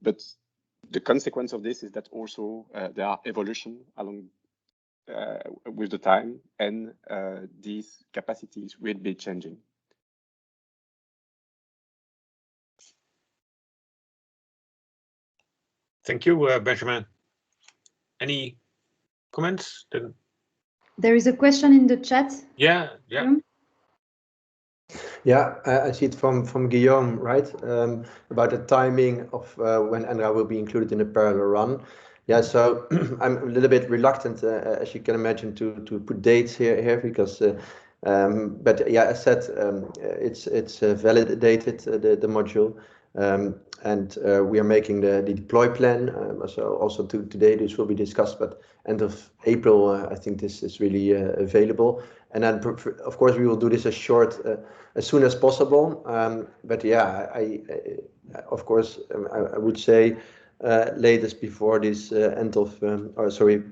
But the consequence of this is that also there are evolution along with the time, and these capacities will be changing. Thank you, Benjamin. Any comments? There is a question in the chat. Yeah. Yeah, I see it from Guillaume, right? About the timing of when NRA will be included in the parallel run. Yeah, so I'm a little bit reluctant, as you can imagine, to put dates here because, but yeah, as said, it's validated the module, and we are making the deploy plan. So also today this will be discussed, but end of April I think this is really available. And then of course we will do this as soon as possible. But yeah, I of course I would say. Latest before this end of,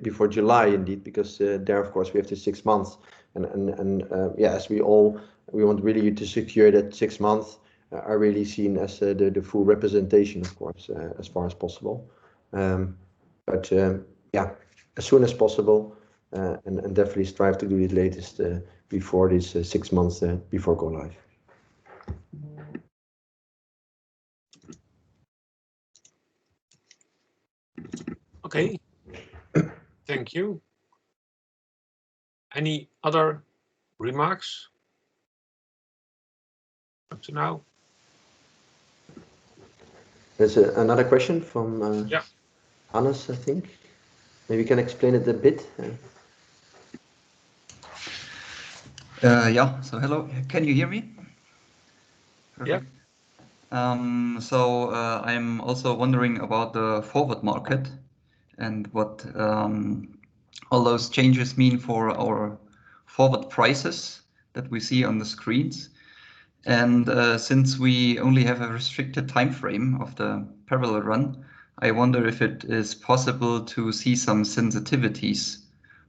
before July indeed, because there of course we have the 6 months, and yeah, as we want really to secure that 6 months are really seen as the full representation, of course, as far as possible. But yeah, as soon as possible, and definitely strive to do it latest before this 6 months before go live. Okay, thank you. Any other remarks up to now? There's another question from Yeah. Hannes, I think. Maybe you can explain it a bit. Yeah, so hello, can you hear me? Perfect. Yeah. So I'm also wondering about the forward market and what all those changes mean for our forward prices that we see on the screens. And since we only have a restricted time frame of the parallel run, I wonder if it is possible to see some sensitivities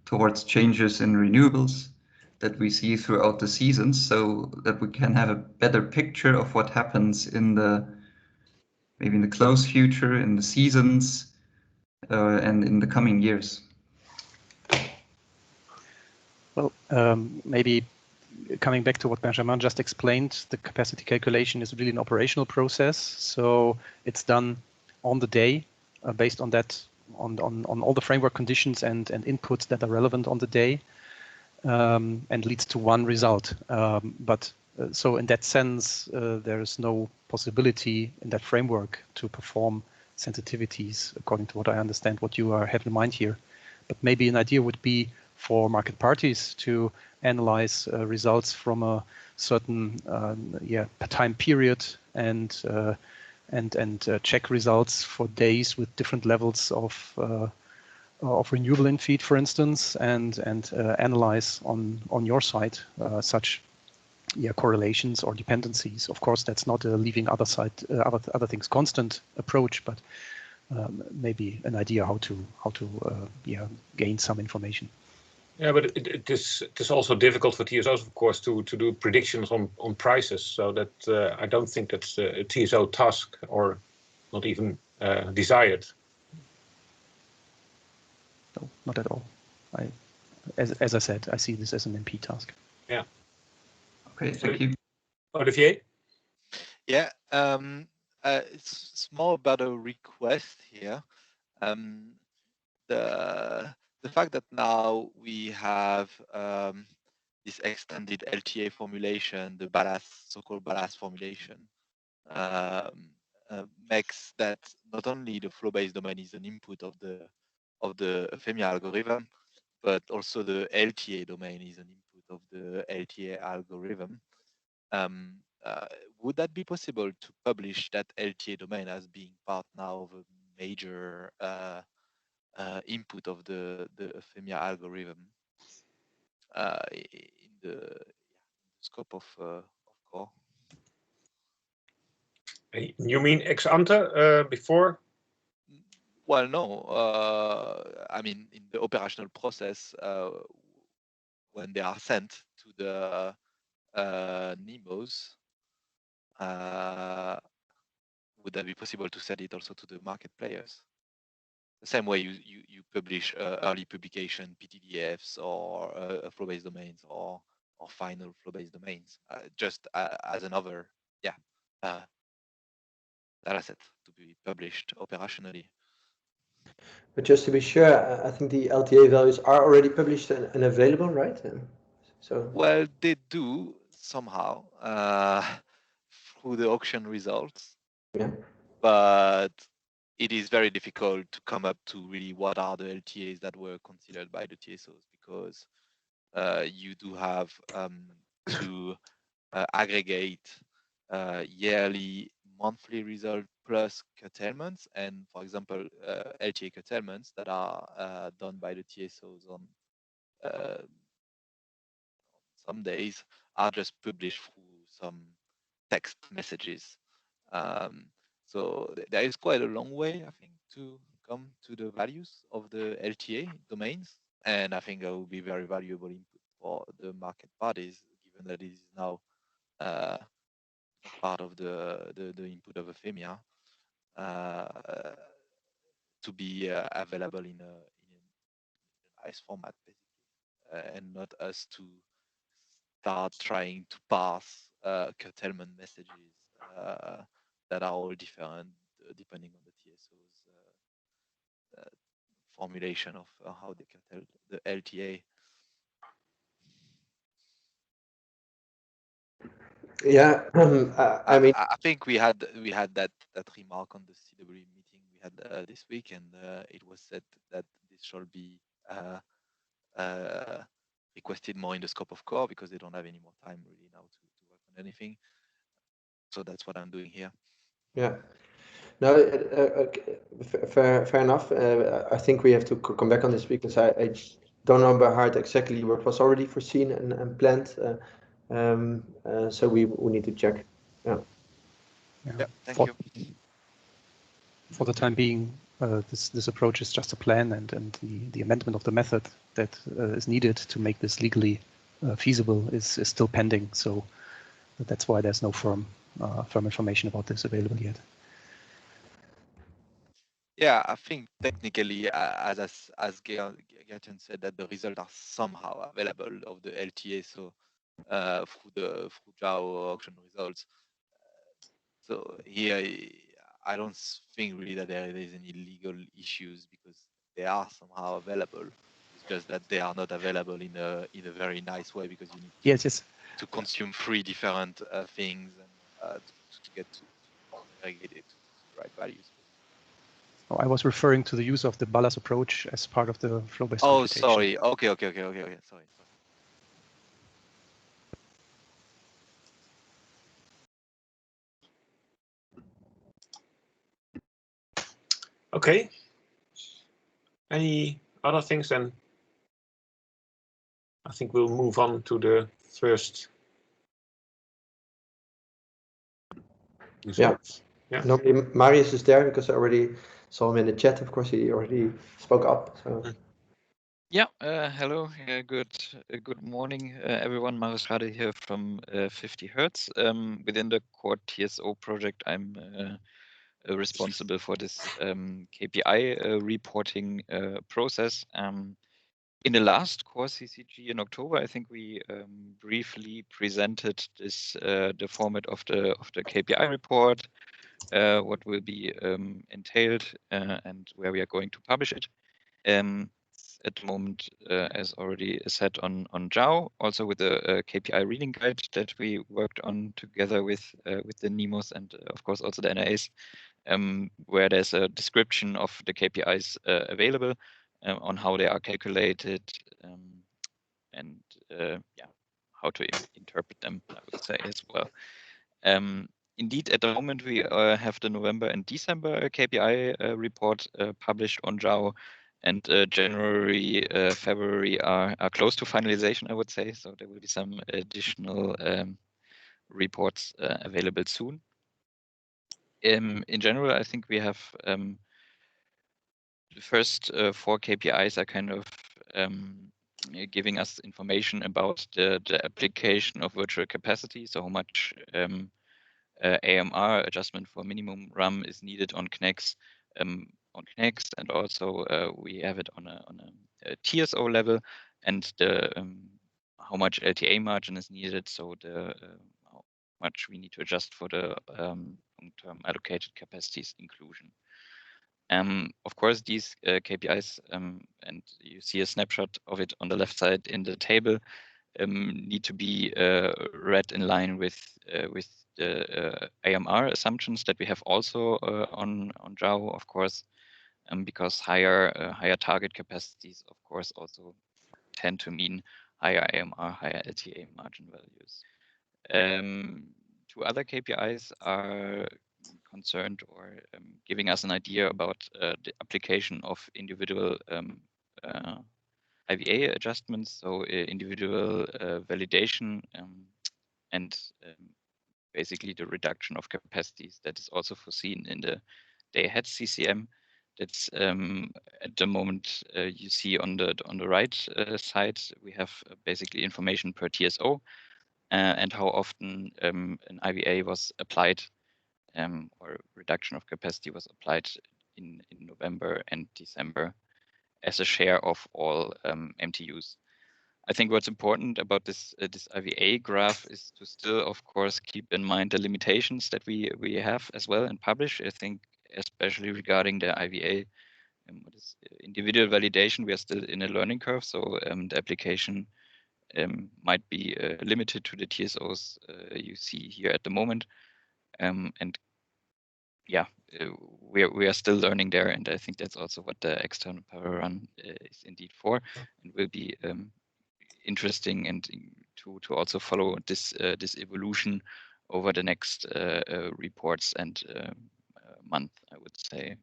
towards changes in renewables that we see throughout the seasons, so that we can have a better picture of what happens in maybe in the close future, in the seasons, and in the coming years. Well, maybe coming back to what Benjamin just explained, the capacity calculation is really an operational process. So it's done on the day, based on that, on all the framework conditions and inputs that are relevant on the day, and leads to one result. So in that sense, there is no possibility in that framework to perform sensitivities, according to what I understand what you have in mind here. But maybe an idea would be for market parties to analyze results from a certain time period and check results for days with different levels of renewable in feed, for instance, and analyze on your side such correlations or dependencies. Of course, that's not a leaving other things constant approach, but maybe an idea how to gain some information. Yeah, but it is also difficult for TSOs, of course, to do predictions on prices. So that I don't think that's a TSO task, or not even desired. No, not at all. As I said, I see this as an MP task. Yeah. Okay, thank you. Olivier? Yeah, it's more about a request here. The fact that now we have this extended LTA formulation, the ballast, so-called ballast formulation, makes that not only the flow-based domain is an input of the FEMIA algorithm, but also the LTA domain is an input of the LTA algorithm. Would that be possible to publish that LTA domain as being part now of a major input of the FEMIA algorithm in the scope of core? You mean ex ante before? Well, no. I mean, in the operational process, when they are sent to the NEMOs, would that be possible to set it also to the market players? The same way you publish early publication PTDFs or flow-based domains or final flow-based domains, just as another data set to be published operationally. But just to be sure, I think the LTA values are already published and available, right? So well, they do somehow through the auction results. Yeah. But it is very difficult to come up to really what are the LTAs that were considered by the TSOs, because you do have to aggregate yearly, monthly result plus curtailments. And for example, LTA curtailments that are done by the TSOs on some days are just published through some text messages. So there is quite a long way, I think, to come to the values of the LTA domains. And I think that will be very valuable input for the market parties, given that it is now part of the input of EFEMIA, to be available in a nice format, basically, and not us to start trying to parse curtailment messages that are all different depending on the TSO's formulation of how they curtail the LTA. Yeah, I mean, I think we had that remark on the CW meeting we had this week, and it was said that this shall be requested more in the scope of core, because they don't have any more time really now to work on anything. So that's what I'm doing here. yeah. No, fair enough. I think we have to come back on this, because I don't know by heart exactly what was already foreseen and planned. So we need to check. Yeah. Yeah, thank you. For the time being, this approach is just a plan, and the amendment of the method that is needed to make this legally feasible is still pending. So that's why there's no firm information about this available yet. Yeah, I think technically, as Gertjan said, that the results are somehow available of the LTA, so through JAO auction results. So here, I don't think really that there is any legal issues, because they are somehow available. It's just that they are not available in a very nice way, because you need to consume 3 different things and to get to aggregate it to the right values. Oh, I was referring to the use of the Ballas approach as part of the flow-based Oh, computation. sorry. Okay. Sorry. Okay. Any other things then? I think we'll move on to the first. Yeah. Normally Marius is there, because I already saw him in the chat. Of course, he already spoke up. So. Yeah. Hello. Good morning, everyone. Marius Rade here from 50 Hertz. Within the core TSO project, I'm responsible for this KPI reporting process. In the last core CCG in October, I think we briefly presented this the format of the KPI report, what will be entailed, and where we are going to publish it. At the moment, as already said, on JAO, also with the KPI reading guide that we worked on together with the NEMOs and of course also the NIAs, where there's a description of the KPIs available on how they are calculated, and how to interpret them, I would say as well. Indeed, at the moment, we have the November and December KPI report published on JAO, and January, February are close to finalization, I would say. So there will be some additional reports available soon. In general, I think we have the first 4 KPIs are kind of giving us information about the application of virtual capacity. So how much AMR, adjustment for minimum RAM, is needed on CNEX, and also we have it on a TSO level, and the how much LTA margin is needed. So the how much we need to adjust for the long-term allocated capacities inclusion. Of course, these KPIs, and you see a snapshot of it on the left side in the table, need to be read in line with the AMR assumptions that we have also on JAO, of course, because higher target capacities, of course, also tend to mean higher AMR, higher LTA margin values. Two other KPIs are concerned or giving us an idea about the application of individual IVA adjustments, so individual validation and basically the reduction of capacities that is also foreseen in the day-ahead CCM. That's at the moment you see on the right side, we have basically information per TSO and how often an IVA was applied or reduction of capacity was applied in November and December as a share of all MTUs. I think what's important about this IVA graph is to still, of course, keep in mind the limitations that we have as well and publish. I think especially regarding the IVA, what is individual validation, we are still in a learning curve, so the application might be limited to the TSOs you see here at the moment, and yeah, we are still learning there, and I think that's also what the external power run is indeed for, and will be interesting and to also follow this this evolution over the next reports and month, I would say.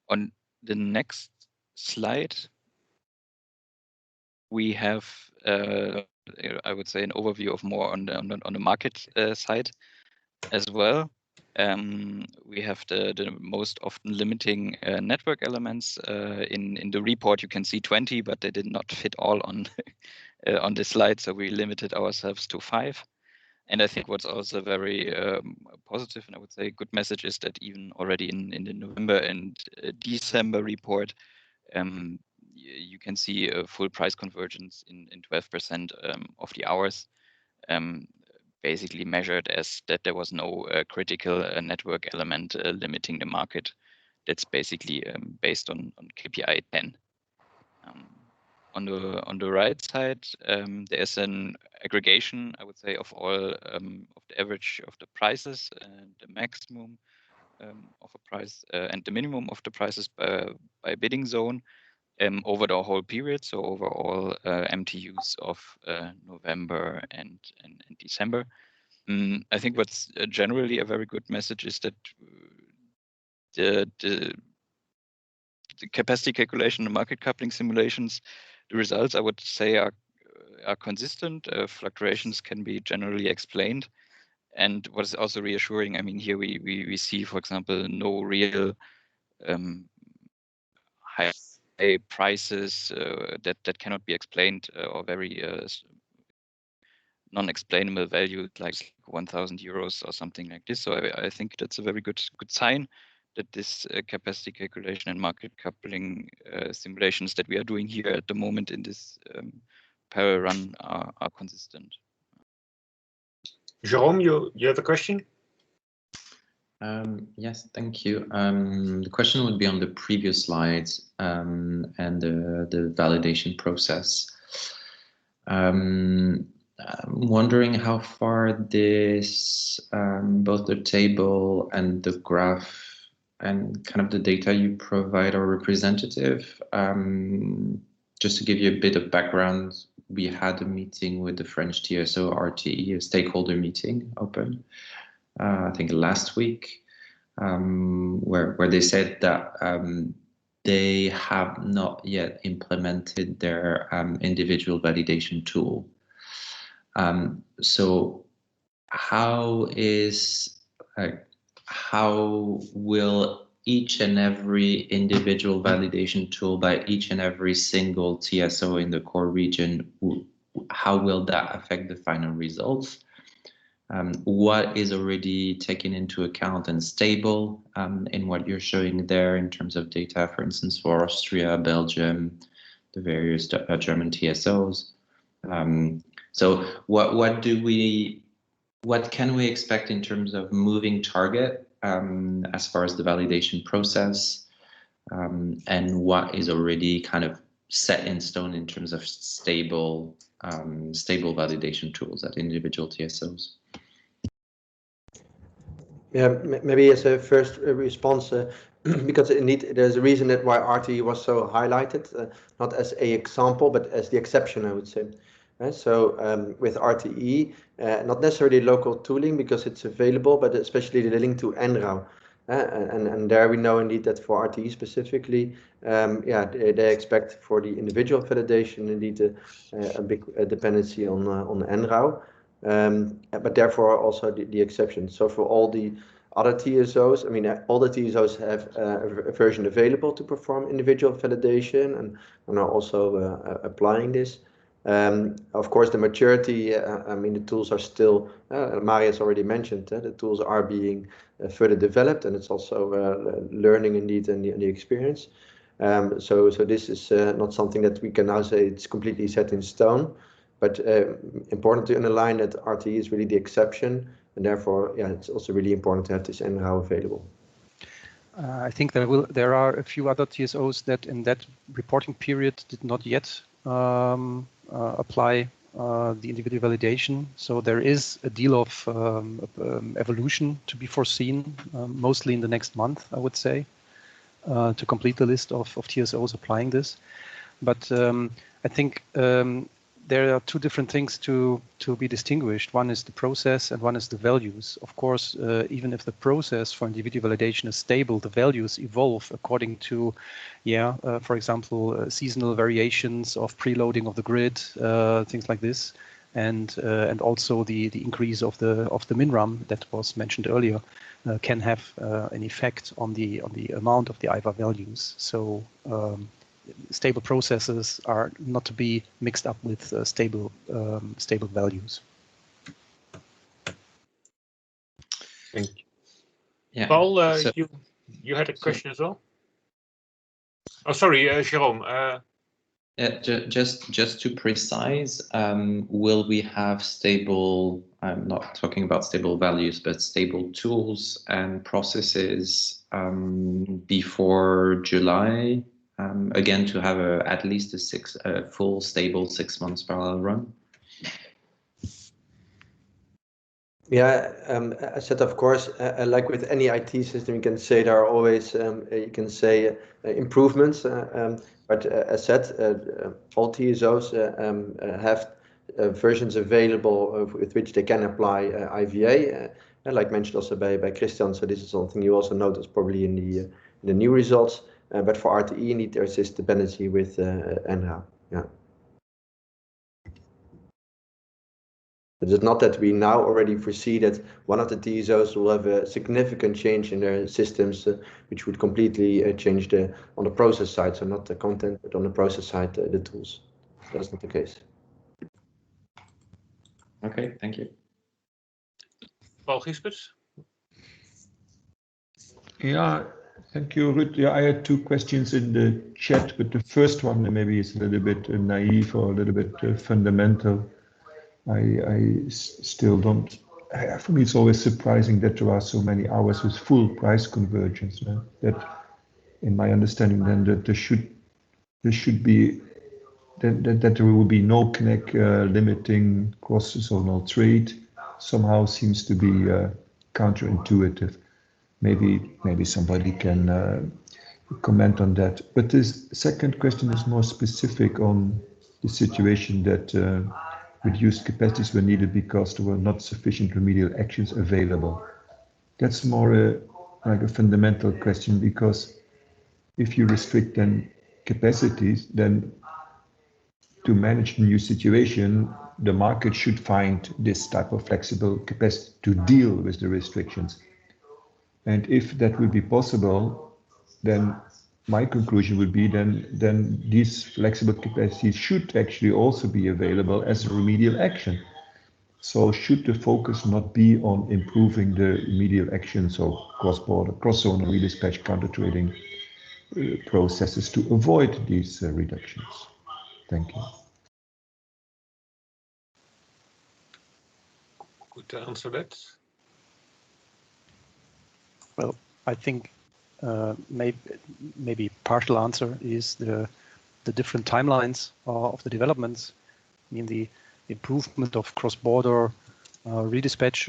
On the next slide, we have I would say an overview of more on the market side as well. We have the most often limiting network elements. In the report, you can see 20, but they did not fit all on on this slide, so we limited ourselves to 5. And I think what's also very positive, and I would say good message, is that even already in the November and December report, you can see a full price convergence in 12% of the hours. Basically measured as that there was no critical network element limiting the market. That's basically based on KPI 10. On the right side, there's an aggregation, I would say, of all of the average of the prices, the maximum of a price and the minimum of the prices by bidding zone over the whole period, so over all MTUs of November and December. I think what's generally a very good message is that the capacity calculation, the market coupling simulations, the results, I would say, are consistent. Fluctuations can be generally explained. And what is also reassuring, I mean, here we see, for example, no real high prices that cannot be explained or very non-explainable value like 1,000 euros or something like this. So I think that's a very good sign that this capacity calculation and market coupling simulations that we are doing here at the moment in this parallel run are consistent. Jerome, you have a question? Yes, thank you. The question would be on the previous slides and the validation process. I'm wondering how far this, both the table and the graph and kind of the data you provide are representative. Just to give you a bit of background, we had a meeting with the French TSO RTE, a stakeholder meeting open, I think last week, where they said that they have not yet implemented their individual validation tool. So how will each and every individual validation tool by each and every single TSO in the core region, how will that affect the final results? What is already taken into account and stable in what you're showing there in terms of data, for instance, for Austria, Belgium, the various German TSOs? So what can we expect in terms of moving target as far as the validation process, and what is already kind of set in stone in terms of stable stable validation tools at individual TSOs? Yeah, maybe as a first response, because indeed there's a reason that why RTE was so highlighted, not as a example, but as the exception, I would say. So with RTE, not necessarily local tooling because it's available, but especially the link to NRAW. And there we know indeed that for RTE specifically, yeah, they expect for the individual validation indeed a big dependency on NRAW. But therefore also the exception. So for all the other TSOs, I mean, all the TSOs have a version available to perform individual validation and are also applying this. Of course, the maturity, I mean, the tools are still, Marius already mentioned, the tools are being further developed, and it's also learning indeed and the experience. So this is not something that we can now say it's completely set in stone, but important to underline that RTE is really the exception, and therefore, yeah, it's also really important to have this NRAW available. I think there are a few other TSOs that in that reporting period did not yet apply the individual validation. So there is a deal of evolution to be foreseen, mostly in the next month, I would say, to complete the list of TSOs applying this. But I think there are two different things to be distinguished. One is the process and one is the values. Of course, even if the process for individual validation is stable, the values evolve according to, for example, seasonal variations of preloading of the grid, things like this, and also the increase of the MinRAM that was mentioned earlier can have an effect on the amount of the IVA values. So stable processes are not to be mixed up with stable values. Thank you. Yeah. Paul, you had a question as well? Oh, sorry, Jérôme. Just to precise, will we have stable, I'm not talking about stable values, but stable tools and processes before July? Again, to have at least a full stable 6 months parallel run? Yeah, I said, of course, like with any IT system, you can say there are always, you can say improvements. But as said, all TSOs have versions available with which they can apply IVA, like mentioned also by Christian. So this is something you also notice probably in the new results. But for RTE, indeed, there's this dependency with NRAW. Yeah. It is not that we now already foresee that one of the TSOs will have a significant change in their systems, which would completely change on the process side. So not the content, but on the process side, the tools. That's not the case. Okay, thank you. Paul Giespers? Yeah, thank you, Ruud. Yeah, I had two questions in the chat, but the first one maybe is a little bit naive or a little bit fundamental. I still don't. For me, it's always surprising that there are so many hours with full price convergence. That, in my understanding, then that there should be that there will be no connect limiting cross-zonal trade. Somehow seems to be counterintuitive. Maybe somebody can comment on that. But this second question is more specific on the situation that reduced capacities were needed because there were not sufficient remedial actions available. That's more like a fundamental question, because if you restrict then capacities, then to manage the new situation, the market should find this type of flexible capacity to deal with the restrictions. And if that would be possible, then my conclusion would be then these flexible capacities should actually also be available as a remedial action. So should the focus not be on improving the remedial actions of cross-border, cross-zone redispatch counter-trading processes to avoid these reductions? Thank you. Good to answer that. Well, I think maybe partial answer is the different timelines of the developments I mean, the improvement of cross-border redispatch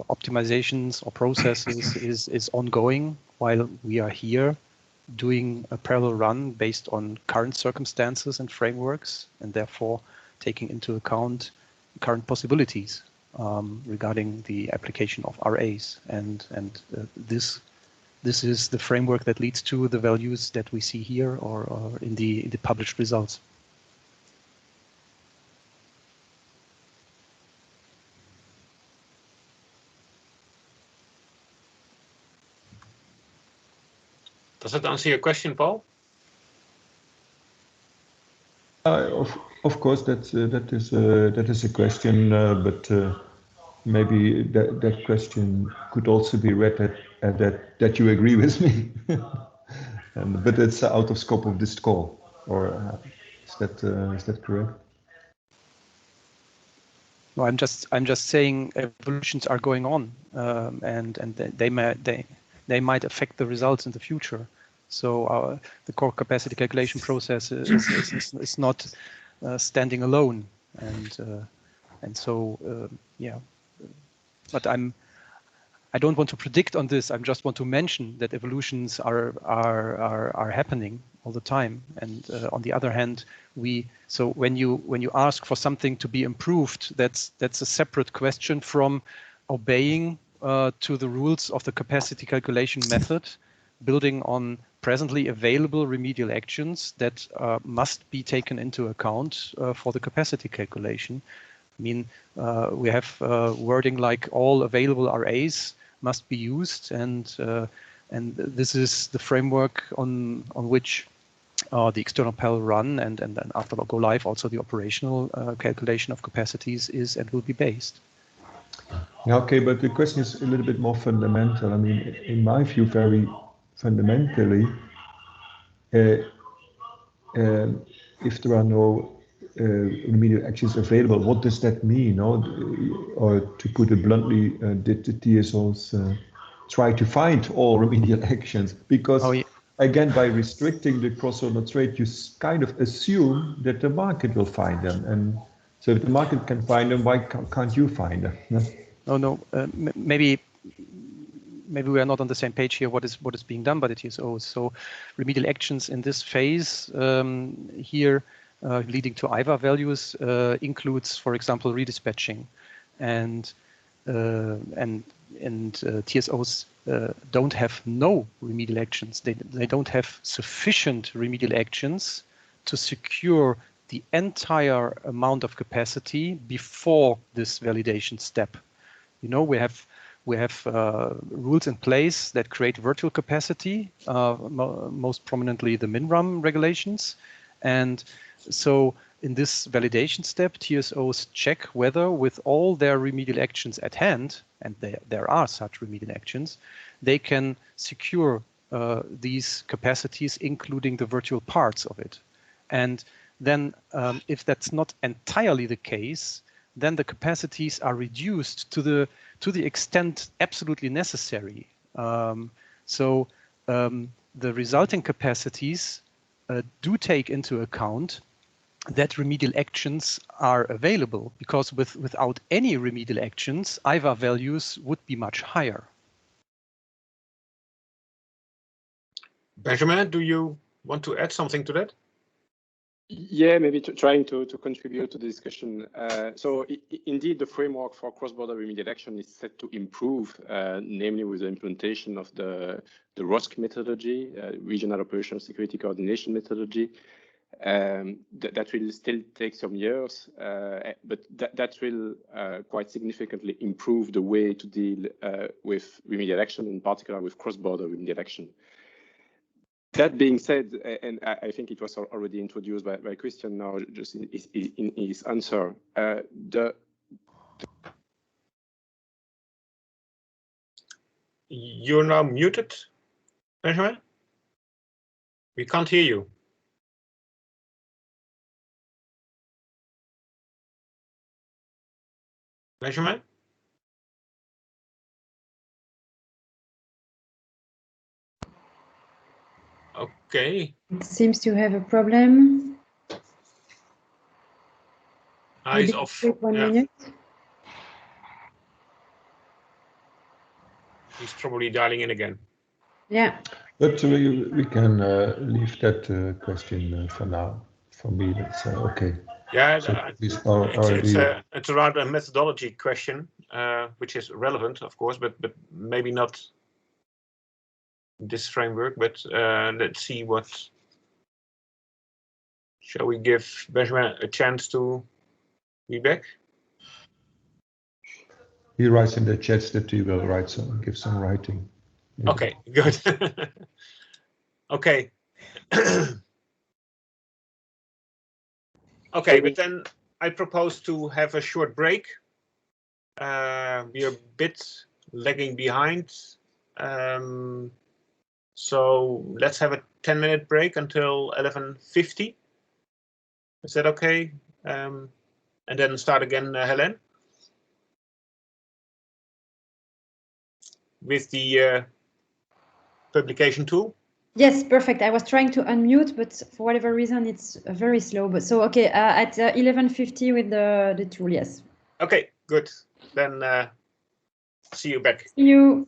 optimizations or processes is ongoing while we are here doing a parallel run based on current circumstances and frameworks, and therefore taking into account current possibilities regarding the application of RAs. And this is the framework that leads to the values that we see here or in the published results. Does that answer your question, Paul? Of course, that is a question, but maybe that question could also be read that you agree with me, but it's out of scope of this call. Or is that correct? No, I'm just saying evolutions are going on, and they might affect the results in the future. So the core capacity calculation process is not standing alone, and so yeah. But I don't want to predict on this. I just want to mention that evolutions are happening all the time. And on the other hand, so when you ask for something to be improved, that's a separate question from obeying to the rules of the capacity calculation method, building on presently available remedial actions that must be taken into account for the capacity calculation. I mean, we have wording like all available RAs must be used, and this is the framework on which the external parallel run and then after go live also the operational calculation of capacities is and will be based. Okay, but the question is a little bit more fundamental. I mean, in my view, very fundamentally, if there are no remedial actions available, what does that mean? Or to put it bluntly, did the TSOs try to find all remedial actions? Because again, by restricting the cross-border trade, you kind of assume that the market will find them. And so if the market can find them, why can't you find them? No, maybe we are not on the same page here. What is being done by the TSOs? So remedial actions in this phase here leading to IVA values includes, for example, redispatching, and TSOs don't have no remedial actions. They don't have sufficient remedial actions to secure the entire amount of capacity before this validation step. You know, we have rules in place that create virtual capacity, most prominently the MinRAM regulations. And so in this validation step, TSOs check whether with all their remedial actions at hand, and there are such remedial actions, they can secure these capacities, including the virtual parts of it. And then if that's not entirely the case, then the capacities are reduced to the extent absolutely necessary. So the resulting capacities do take into account that remedial actions are available, because without any remedial actions, IVA values would be much higher. Benjamin, do you want to add something to that? Yeah, maybe trying to contribute to the discussion. So indeed, the framework for cross-border remedial action is set to improve, namely with the implementation of the ROSC methodology, Regional Operational Security Coordination methodology. That will still take some years, but that will quite significantly improve the way to deal with remedial action, in particular with cross-border remedial action. That being said, and I think it was already introduced by Christian now, just in his answer, You're now muted, Benjamin. We can't hear you. Benjamin? Okay. It seems to have a problem. Eyes off. Take 1 Yeah. minute. He's probably dialing in again. Yeah. But we can leave that question for now. For me, that's okay. Yeah, So it's around a methodology question, which is relevant, of course, but maybe not this framework. But let's see what. Shall we give Benjamin a chance to be back? He writes in the chats that he will write give some writing. Yeah. Okay, good. Okay. Okay, but then I propose to have a short break. We are a bit lagging behind. So let's have a 10-minute break until 11:50. Is that okay? And then start again, Helen? With the publication tool? Yes, perfect. I was trying to unmute, but for whatever reason, it's very slow. But so, okay, at 11:50 with the tool, yes. Okay, good. Then see you back. See you.